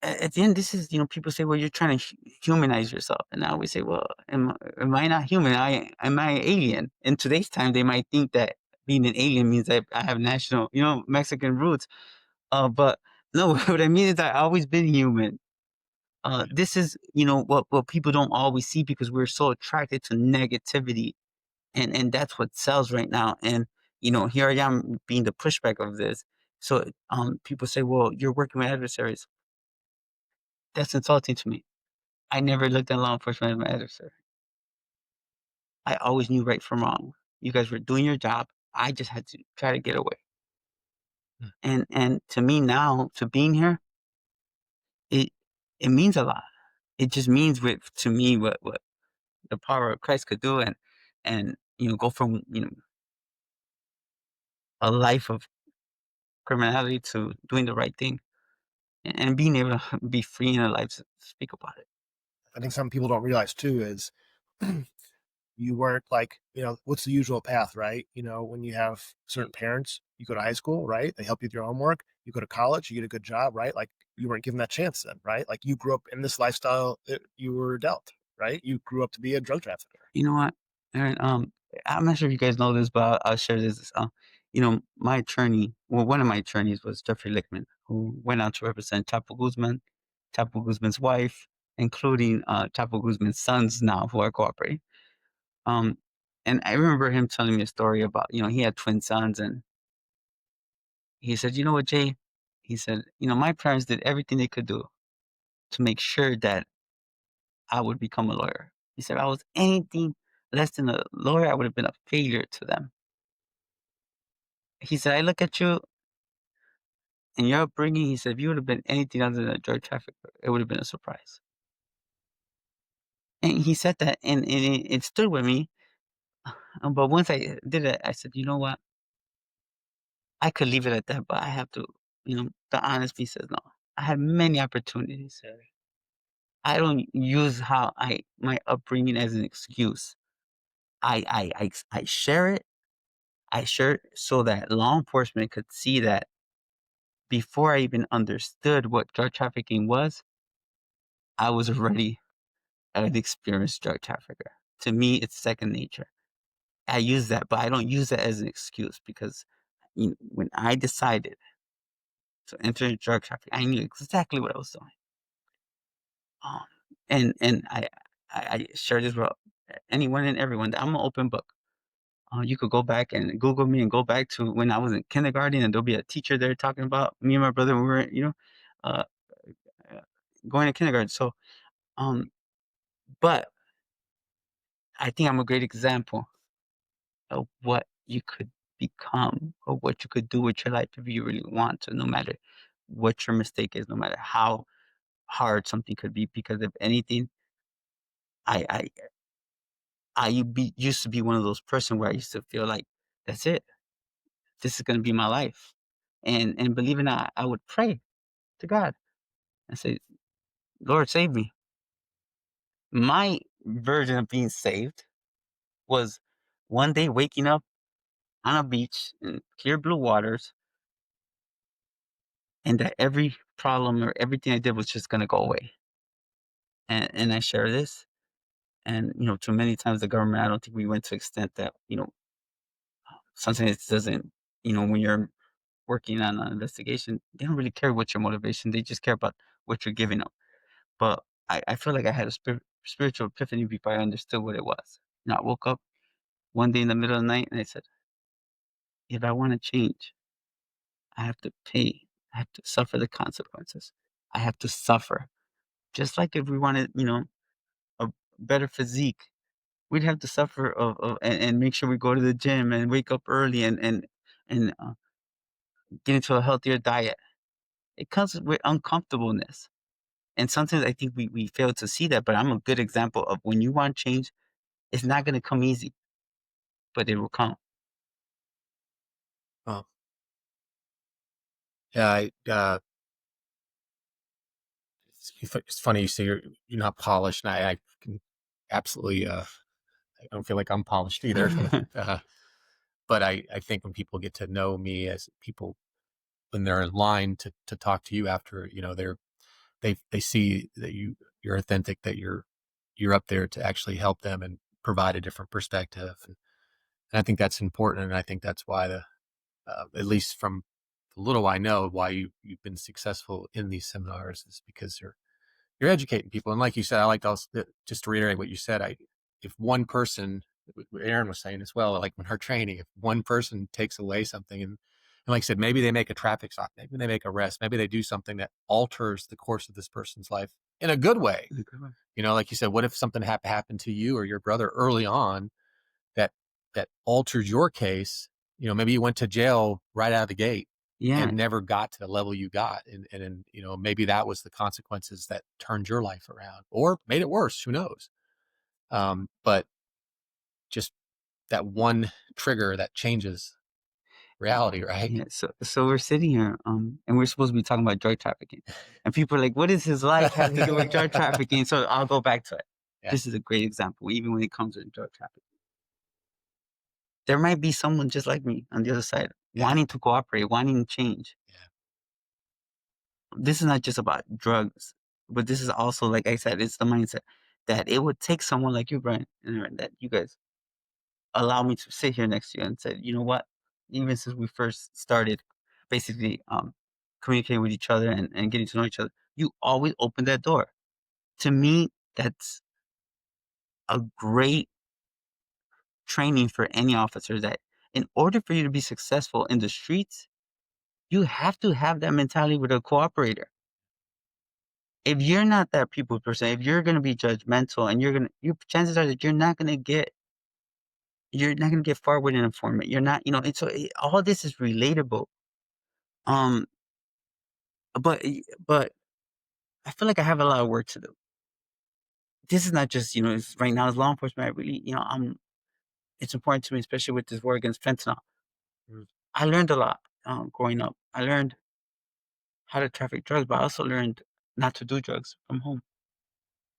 at the end. This is, people say, well, you're trying to humanize yourself, and I always say, well, am I not human? Am I alien? In today's time, they might think that being an alien means I have national, Mexican roots. But no, what I mean is I've always been human. This is, what people don't always see, because we're so attracted to negativity, and that's what sells right now. And here I am being the pushback of this. So people say, well, you're working with adversaries. That's insulting to me. I never looked at law enforcement as my adversary. I always knew right from wrong. You guys were doing your job. I just had to try to get away. Hmm. And to me now, to being here, it it means a lot. It just means, to me, what the power of Christ could do, and go from a life of criminality to doing the right thing, and being able to be free in a life to speak about it. I think some people don't realize too is you weren't like, what's the usual path, right? When you have certain parents, you go to high school, right? They help you with your homework. You go to college, you get a good job, right? Like you weren't given that chance then, right? Like you grew up in this lifestyle that you were dealt, right? You grew up to be a drug trafficker. You know what, Aaron? I'm not sure if you guys know this, but I'll share this. My attorney, well, one of my attorneys was Jeffrey Lickman, who went out to represent Chapo Guzman, Chapo Guzman's wife, including Chapo Guzman's sons now, who are cooperating. Um, and I remember him telling me a story about, he had twin sons, and he said, you know what, Jay? He said, my parents did everything they could do to make sure that I would become a lawyer. He said, I was anything less than a lawyer, I would have been a failure to them. He said, I look at you and your upbringing. He said, if you would have been anything other than a drug trafficker, it would have been a surprise. And he said that, and it stood with me. But once I did it, I said, you know what? I could leave it at that, but I have to, the honest me says no. I had many opportunities. I don't use my upbringing as an excuse. I share it. I share it so that law enforcement could see that before I even understood what drug trafficking was, I was already an experienced drug trafficker. To me, it's second nature. I use that, but I don't use that as an excuse, because when I decided to enter drug trafficking, I knew exactly what I was doing. Um, and I share this with anyone and everyone, that I'm an open book. You could go back and Google me and go back to when I was in kindergarten, and there'll be a teacher there talking about me and my brother when we were, uh, uh, going to kindergarten. So, um, but I think I'm a great example of what you could become or what you could do with your life if you really want to, no matter what your mistake is, no matter how hard something could be. Because if anything, I I used to be one of those person where I used to feel like that's it. This is gonna be my life. And believe it or not, I would pray to God and say, Lord, save me. My version of being saved was one day waking up on a beach in clear blue waters, and that every problem or everything I did was just gonna go away. And I share this. And too many times the government, I don't think we went to extent that, sometimes it doesn't, when you're working on an investigation, they don't really care what your motivation. They just care about what you're giving them. But I feel like I had a spiritual epiphany before I understood what it was. I woke up one day in the middle of the night and I said, if I want to change, I have to pay. I have to suffer the consequences. I have to suffer. Just like if we wanted, a better physique, we'd have to suffer and make sure we go to the gym and wake up early and get into a healthier diet. It comes with uncomfortableness. And sometimes I think we fail to see that, but I'm a good example of when you want change, it's not going to come easy, but it will come. Oh, yeah. It's funny you say you're not polished, and I can absolutely. I don't feel like I'm polished either. But I think when people get to know me as people, when they're in line to talk to you after, they see that you're authentic, that you're up there to actually help them and provide a different perspective. And I think that's important. And I think that's why at least from the little I know, why you've been successful in these seminars is because you're educating people. And like you said, I like to also, just to reiterate what you said, if one person, what Erin was saying as well, like when her training, if one person takes away something and like I said, maybe they make a traffic stop, maybe they make a arrest, maybe they do something that alters the course of this person's life in a good way. Like you said, what if something happened to you or your brother early on that altered your case? Maybe you went to jail right out of the gate Yeah. and never got to the level you got. And maybe that was the consequences that turned your life around or made it worse. Who knows? But just that one trigger that changes reality, right? Yeah. So we're sitting here, and we're supposed to be talking about drug trafficking. And people are like, what does his life have to do with drug trafficking? So I'll go back to it. Yeah. This is a great example, even when it comes to drug trafficking. There might be someone just like me on the other side, wanting to cooperate, wanting to change. Yeah. This is not just about drugs, but this is also, like I said, it's the mindset that it would take someone like you, Brian, and that you guys allow me to sit here next to you and say, you know what? Even since we first started basically communicating with each other and getting to know each other, you always open that door. To me, that's a great training for any officer that in order for you to be successful in the streets, you have to have that mentality with a cooperator. If you're not that people person, if you're gonna be judgmental and your chances are that you're not gonna get far with an informant. You're not, and so all this is relatable. Um, but I feel like I have a lot of work to do. This is not just, right now as law enforcement, I really, it's important to me, especially with this war against fentanyl. Mm. I learned a lot growing up. I learned how to traffic drugs, but I also learned not to do drugs from home.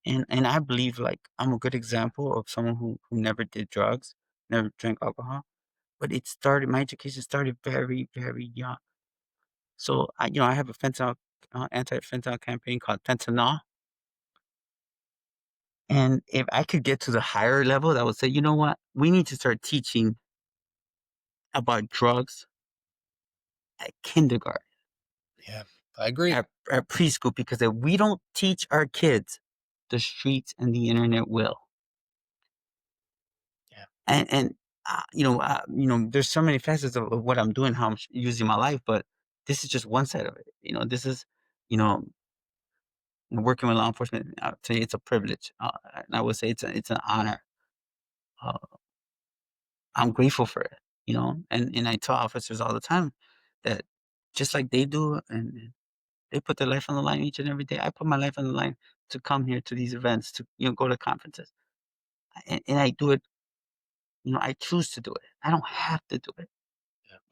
And I believe like I'm a good example of someone who never did drugs, never drank alcohol. But my education started very, very young. So I have a fentanyl, anti-fentanyl campaign called Fentanyl. And if I could get to the higher level, I would say, you know what? We need to start teaching about drugs at kindergarten, Yeah, I agree. at preschool, because if we don't teach our kids, the streets and the internet will. Yeah. And there's so many facets of what I'm doing, how I'm using my life, but this is just one side of it. This is, you know, working with law enforcement. I'll tell you, it's a privilege, and I would say it's an honor. Uh, I'm grateful for it, and I tell officers all the time that just like they do, and they put their life on the line each and every day. I put my life on the line to come here to these events, to go to conferences, and I do it. I choose to do it. I don't have to do it.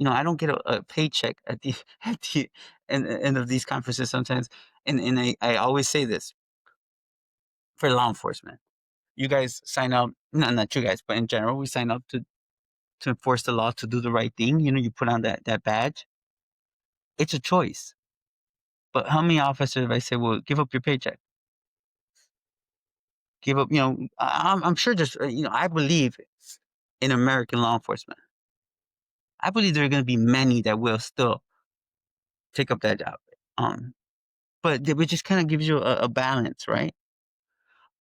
I don't get a paycheck at the at the end of these conferences sometimes, and I always say this for law enforcement. You guys sign up, no, not you guys, but in general, we sign up to enforce the law, to do the right thing. You put on that badge. It's a choice. But how many officers, if I say, well, give up your paycheck, give up, I'm sure just, I believe in American law enforcement. I believe there are going to be many that will still take up that job. But it just kind of gives you a balance, right?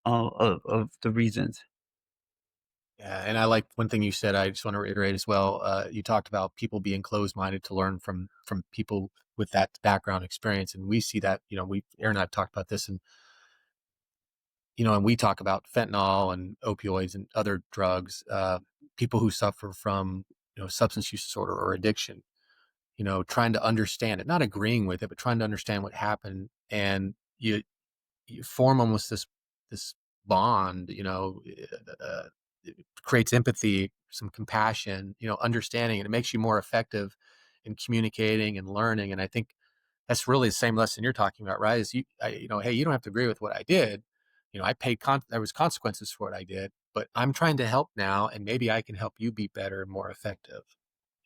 Of the reasons. Yeah, and I like one thing you said. I just want to reiterate as well. You talked about people being closed-minded to learn from people with that background experience, and we see that. Aaron and I've talked about this, and and we talk about fentanyl and opioids and other drugs. People who suffer from substance use disorder or addiction. Trying to understand it, not agreeing with it, but trying to understand what happened, and you form almost this bond. It creates empathy, some compassion, understanding, and it makes you more effective in communicating and learning. And I think that's really the same lesson you're talking about, right? Is hey, you don't have to agree with what I did. I paid there was consequences for what I did, but I'm trying to help now, and maybe I can help you be better and more effective.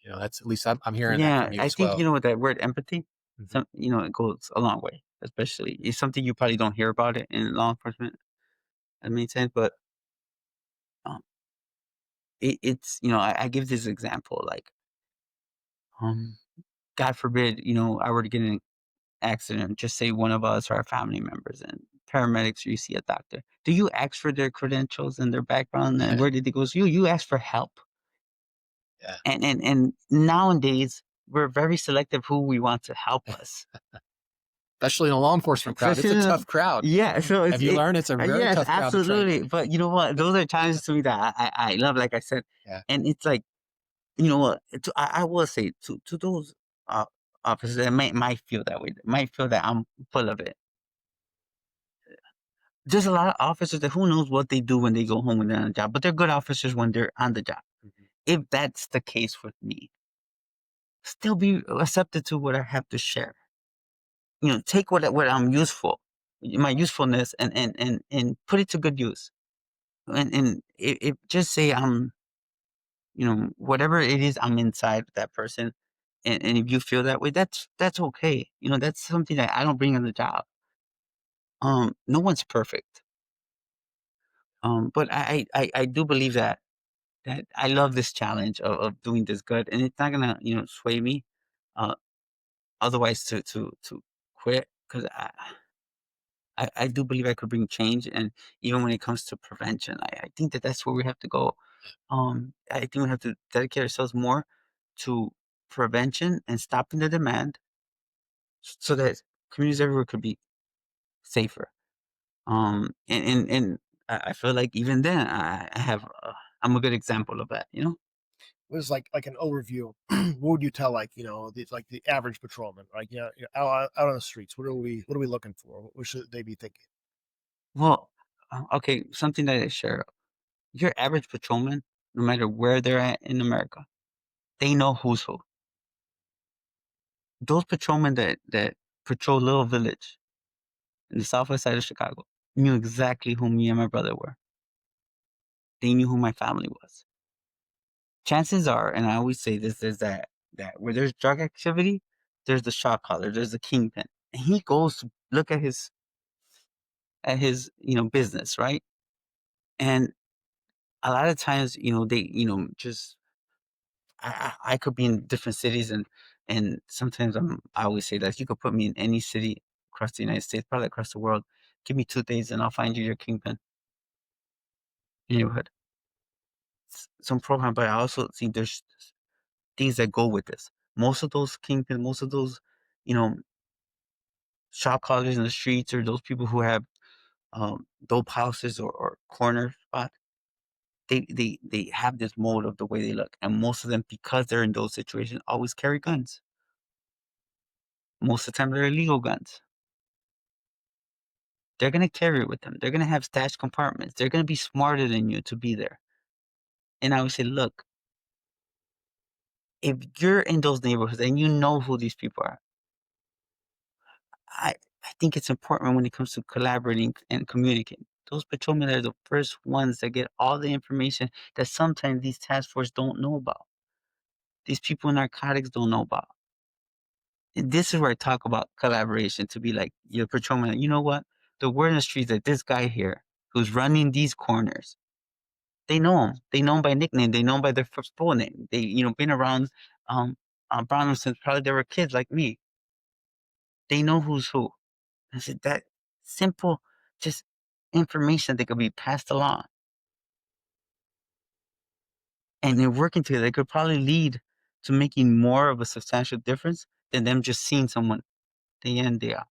That's at least I'm hearing that Yeah, from you I as think well. with that word empathy, Mhm. it goes a long way. Especially, it's something you probably don't hear about it in law enforcement. That makes sense, but um, it's I give this example like um, God forbid I were to get in an accident. Just say one of us or our family members and paramedics, or you see a doctor. Do you ask for their credentials and their background and where did they go? So you ask for help. Yeah, And nowadays we're very selective who we want to help us. especially in a law enforcement crowd. It's a Especially tough crowd. yeah, so Have you learned it's a very yes, tough crowd to train? absolutely. But you know what? Those are times to me that I love, like I said, Yeah, and it's like you know what? I will say to those uh, officers that might feel that way, might feel that I'm full of it. There's a lot of officers that who knows what they do when they go home when they're on the job, but they're good officers when they're on the job. mhm. If that's the case with me, still be receptive to what I have to share. Take what I'm useful, my usefulness, and put it to good use. And if just say I'm, whatever it is, I'm inside that person, and if you feel that way, that's okay. That's something that I don't bring on the job. No one's perfect. But I do believe that I love this challenge of doing this good, and it's not gonna sway me. Uh, Otherwise to quit because I do believe I could bring change, and even when it comes to prevention, I think that's where we have to go. I think we have to dedicate ourselves more to prevention and stopping the demand, so that communities everywhere could be safer. And I feel like even then I have I'm a good example of that. What is like an overview? What would you tell like the average patrolman, like out on the streets? What are we looking for? What should they be thinking? Well, okay, something that I share. Your average patrolman, no matter where they're at in America, they know who's who. Those patrolmen that patrol Little Village in the southwest side of Chicago knew exactly who me and my brother were. They knew who my family was. Chances are, and I always say this, is that where there's drug activity, there's the shot caller, there's the kingpin, and he goes to look at his business, right? And a lot of times, they just I could be in different cities, and sometimes I always say that you could put me in any city across the United States, probably across the world. Give me 2 days and I'll find you your kingpin in your hood. some program, but I also see there's things that go with this. Most of those kingpins, most of those, you know, shop cloggers in the streets, or those people who have dope houses or corner spots, they have this mold of the way they look, and most of them, because they're in those situations, always carry guns. Most of the time, they're illegal guns. They're gonna carry it with them. They're gonna have stash compartments. They're gonna be smarter than you to be there. And I would say, look, if you're in those neighborhoods and you know who these people are, I I think it's important when it comes to collaborating and communicating. Those patrolmen are the first ones that get all the information that sometimes these task force don't know about. These people in narcotics don't know about. And this is where I talk about collaboration, to be like your patrolman. You know what? The word in the streets that this guy here who's running these corners, they know him. They know him by nickname. They know him by their full name. They, been around Brown since probably they were kids like me. They know who's who. I said that simple, just information that could be passed along, and they're working together. They could probably lead to making more of a substantial difference than them just seeing someone day in, day out.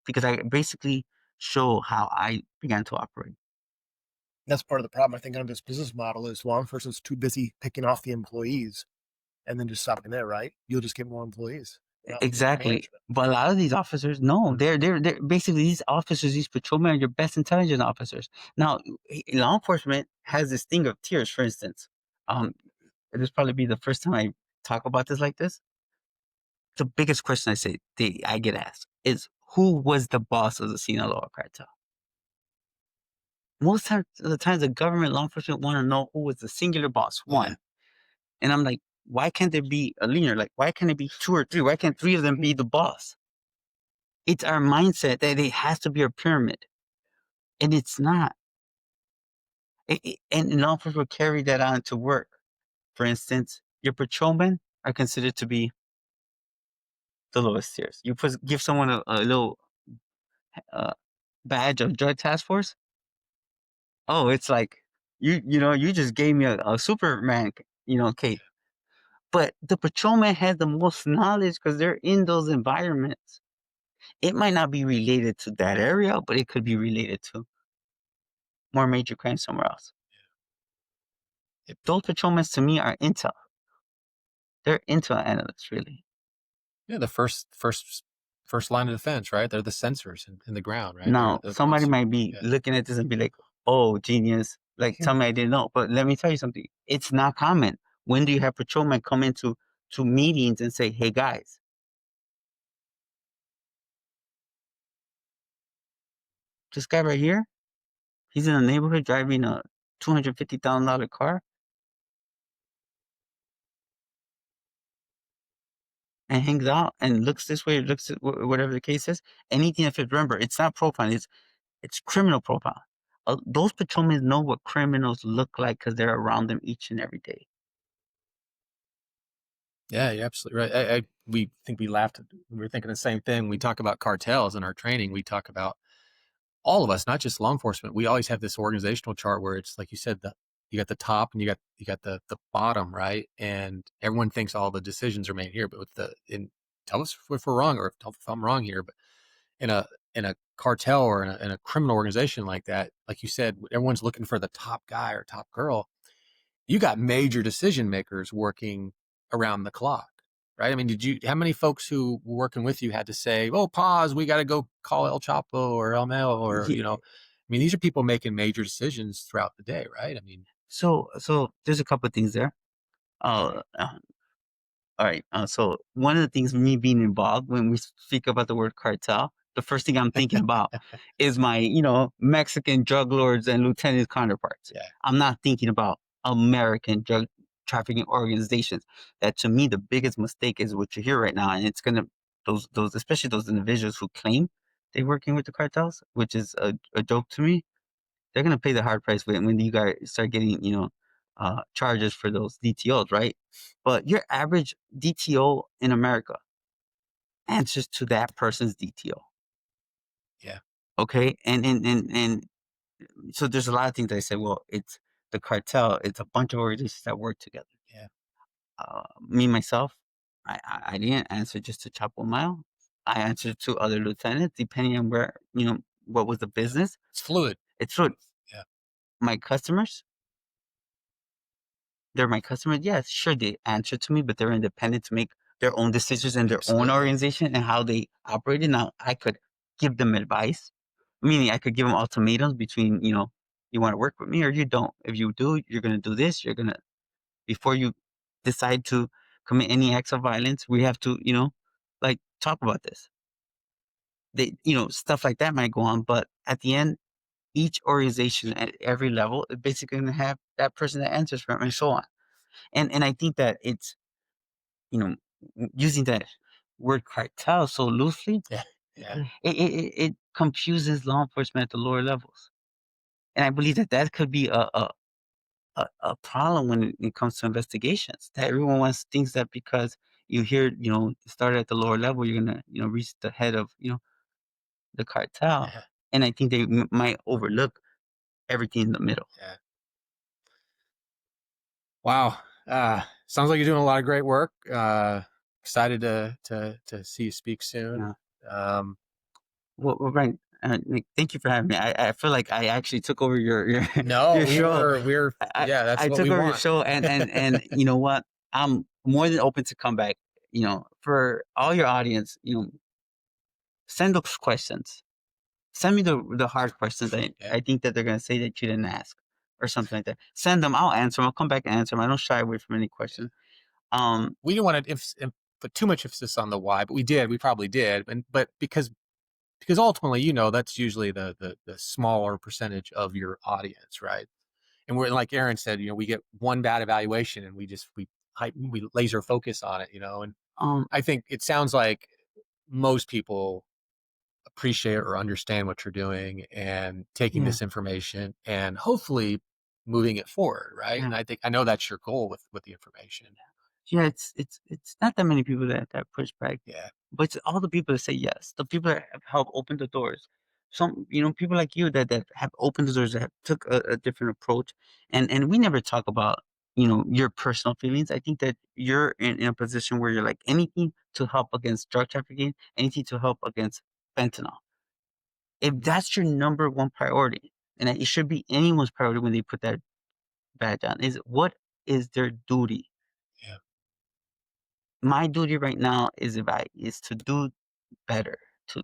Because I basically show how I began to operate. That's part of the problem, I think, under this business model is law enforcement's too busy picking off the employees and then just stopping there, right? You'll just get more employees. Exactly. But a lot of these officers, no, they're basically, these officers, these patrolmen are your best intelligence officers. Now, law enforcement has this thing of tiers, for instance. This probably be the first time I talk about this like this. The biggest question I get asked is, who was the boss of the Sinaloa Cartel? Most of the times, the government law enforcement want to know who was the singular boss, one. Yeah. And I'm like, why can't there be a leader? Like, why can't it be two or three? Why can't three of them be the boss? It's our mindset that it has to be a pyramid, and it's not. And law enforcement carry that on to work. For instance, your patrolmen are considered to be the lowest tiers. You give someone a little badge of drug task force. Oh, it's like you just gave me a Superman cape. But the patrolman has the most knowledge because they're in those environments. It might not be related to that area, but it could be related to more major crimes somewhere else. Those patrolmen, to me, are intel. They're intel analysts, really. Yeah, the first line of defense, right? They're the sensors in the ground, right? Now, somebody might be looking at this and be like, "Oh, genius! Like, tell me I didn't know." But let me tell you something. It's not common. When do you have patrolmen come into meetings and say, "Hey, guys, this guy right here, he's in a neighborhood driving a $250,000 car and hangs out and looks this way, looks whatever the case is." Anything if it, remember, it's not profiling; it's criminal profile. Those patrolmen know what criminals look like because they're around them each and every day. Yeah, you're absolutely right. We think we laughed. We were thinking the same thing. We talk about cartels in our training. We talk about all of us, not just law enforcement. We always have this organizational chart where it's like you said, you got the top and you got the bottom, right? And everyone thinks all the decisions are made here, but tell us if we're wrong, or if I'm wrong here. But in a cartel or in a criminal organization like that, like you said, everyone's looking for the top guy or top girl. You got major decision makers working around the clock, right? I mean, how many folks who were working with you had to say, "Oh, pause, we got to go call El Chapo or El Mel," or, I mean, these are people making major decisions throughout the day, right? I mean, so there's a couple of things there. All right. So one of the things, me being involved, when we speak about the word cartel, the first thing I'm thinking about is my, Mexican drug lords and lieutenant counterparts. Yeah. I'm not thinking about American drug trafficking organizations. That, to me, the biggest mistake is what you hear right now, and it's gonna those especially those individuals who claim they're working with the cartels, which is a joke to me. They're gonna pay the hard price when you guys start getting charges for those DTOs, right? But your average DTO in America answers to that person's DTO. Yeah. Okay, and so there's a lot of things that I say. Well, it's the cartel, it's a bunch of organizations that work together. Yeah. Me myself, I didn't answer just to Chapo Mile. I answered to other lieutenants, depending on where, what was the business. It's fluid. It's fluid. Yeah. My customers, they're my customers. Yes, sure, they answer to me, but they're independent to make their own decisions in their own organization and how they operate it. Now, I could give them advice, meaning I could give them ultimatums between, you want to work with me or you don't. If you do, you're going to do this. You're going to, before you decide to commit any acts of violence, we have to, like talk about this. Stuff like that might go on, but at the end, each organization at every level is basically going to have that person that answers for it and so on. And I think that it's, using that word cartel so loosely, it confuses law enforcement at the lower levels. And I believe that could be a problem when it comes to investigations. That everyone thinks that because you hear, start at the lower level, you're gonna, reach the head of, the cartel. Yeah. And I think they might overlook everything in the middle. Yeah. Wow. Sounds like you're doing a lot of great work. Excited to see you speak soon. Yeah. Well, Brian, Nick, thank you for having me. I feel like I actually took over your no, your show. That's I what took we over want. your show, and you know what? I'm more than open to come back. For all your audience, send those questions. Send me the hard questions. I think that they're gonna say that you didn't ask or something like that. Send them. I'll answer them. I'll come back and answer them. I don't shy away from any question. We didn't want to put too much emphasis on the why, but we did. We probably did, but because ultimately, that's usually the smaller percentage of your audience, right? And we're like Aaron said, we get one bad evaluation and we laser focus on it, and I think it sounds like most people appreciate or understand what you're doing and taking this information and hopefully moving it forward, right? Yeah. And I know that's your goal with the information. Yeah, it's not that many people that push back. Yeah. But it's all the people that say yes, the people that have helped open the doors. Some, people like you that have opened the doors, that have took a different approach. And we never talk about, your personal feelings. I think that you're in a position where you're like anything to help against drug trafficking, anything to help against fentanyl. If that's your number one priority, and it should be anyone's priority when they put that badge on, is what is their duty? Yeah. My duty right now is to do better, to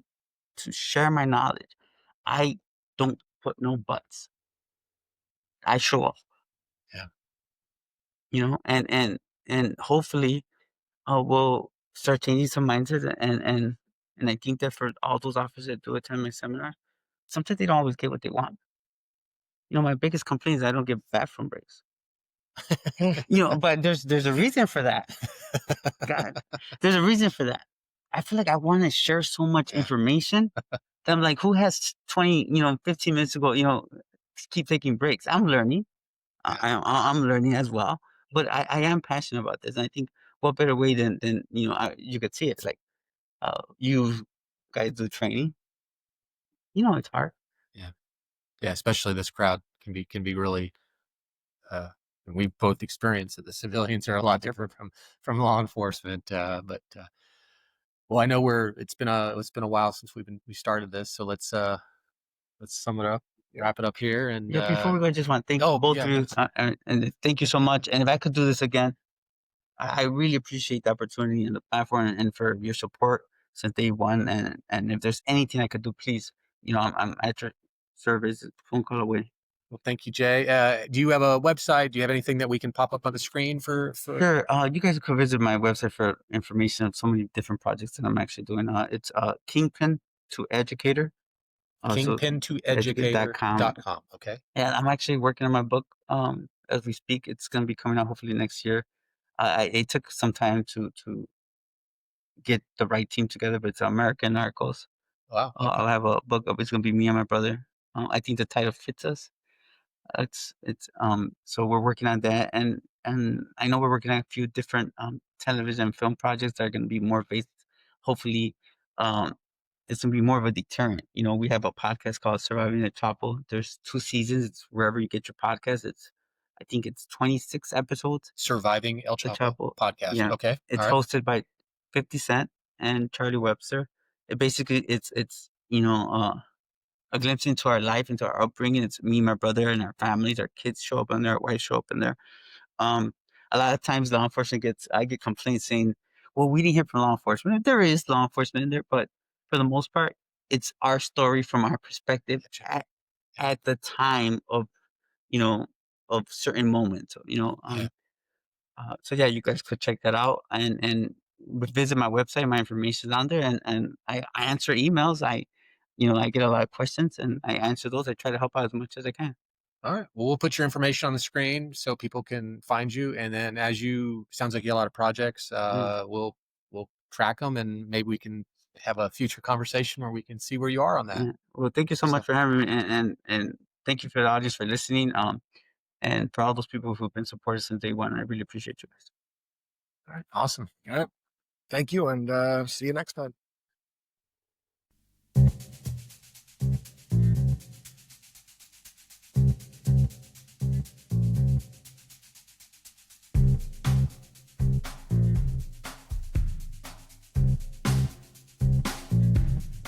share my knowledge. I don't put no buts. I show up. Yeah. And hopefully we'll start changing some mindsets, and I think that for all those officers that do attend my seminar, sometimes they don't always get what they want. My biggest complaint is I don't get bathroom breaks. But there's a reason for that. God, there's a reason for that. I feel like I want to share so much information that I'm like, who has 20, 15 minutes to go, keep taking breaks. I'm learning. I'm learning as well. But I am passionate about this. And I think what better way than you could see it. Like, you guys do training. It's hard. Yeah. Yeah. Especially this crowd can be really, and we've both experienced that the civilians are a lot different from law enforcement. But well, I know it's been a while since we started this, so let's sum it up, wrap it up here. And Before we go, I just want to thank both of you, and thank you so much. And if I could do this again, I really appreciate the opportunity and the platform, and for your support since day one. And if there's anything I could do, please, I'm at your service, phone call away. Well, thank you, Jay. Do you have a website? Do you have anything that we can pop up on the screen for? Sure. You guys could visit my website for information of so many different projects that I'm actually doing. It's Kingpin to Educator. Kingpin to Educator.com. Okay. And I'm actually working on my book as we speak. It's going to be coming out hopefully next year. It took some time to get the right team together, but it's American Narcos. Wow. Okay. I'll have a book of it's going to be me and my brother. I think the title fits us. So we're working on that, and I know we're working on a few different television and film projects that are going to be more based. Hopefully, it's going to be more of a deterrent. We have a podcast called Surviving the Chapo. There's 2 seasons. It's wherever you get your podcast. It's I think it's 26 episodes. Surviving El The Chapo Chapo. podcast. Yeah, Okay. it's All right. hosted by 50 Cent and Charlie Webster. It basically it's a glimpse into our life, into our upbringing. It's me, my brother, and our families. Our kids show up in there. Our wives show up in there. Um, a lot of times, law enforcement I get complaints saying, "Well, we didn't hear from law enforcement." There is law enforcement in there, but for the most part, it's our story from our perspective at the time of you know of certain moments. Yeah. So yeah, you guys could check that out and visit my website. My information is on there, and I answer emails. I get a lot of questions, and I answer those. I try to help out as much as I can. All right. Well, we'll put your information on the screen so people can find you. And then sounds like you have a lot of projects, Mm, we'll track them and maybe we can have a future conversation where we can see where you are on that. yeah. Well, thank you so So, much for having me, and thank you for the audience for listening. And for all those people who've been supporting since day one, I really appreciate you guys. all right. Awesome. All right. Thank you, and see you next time.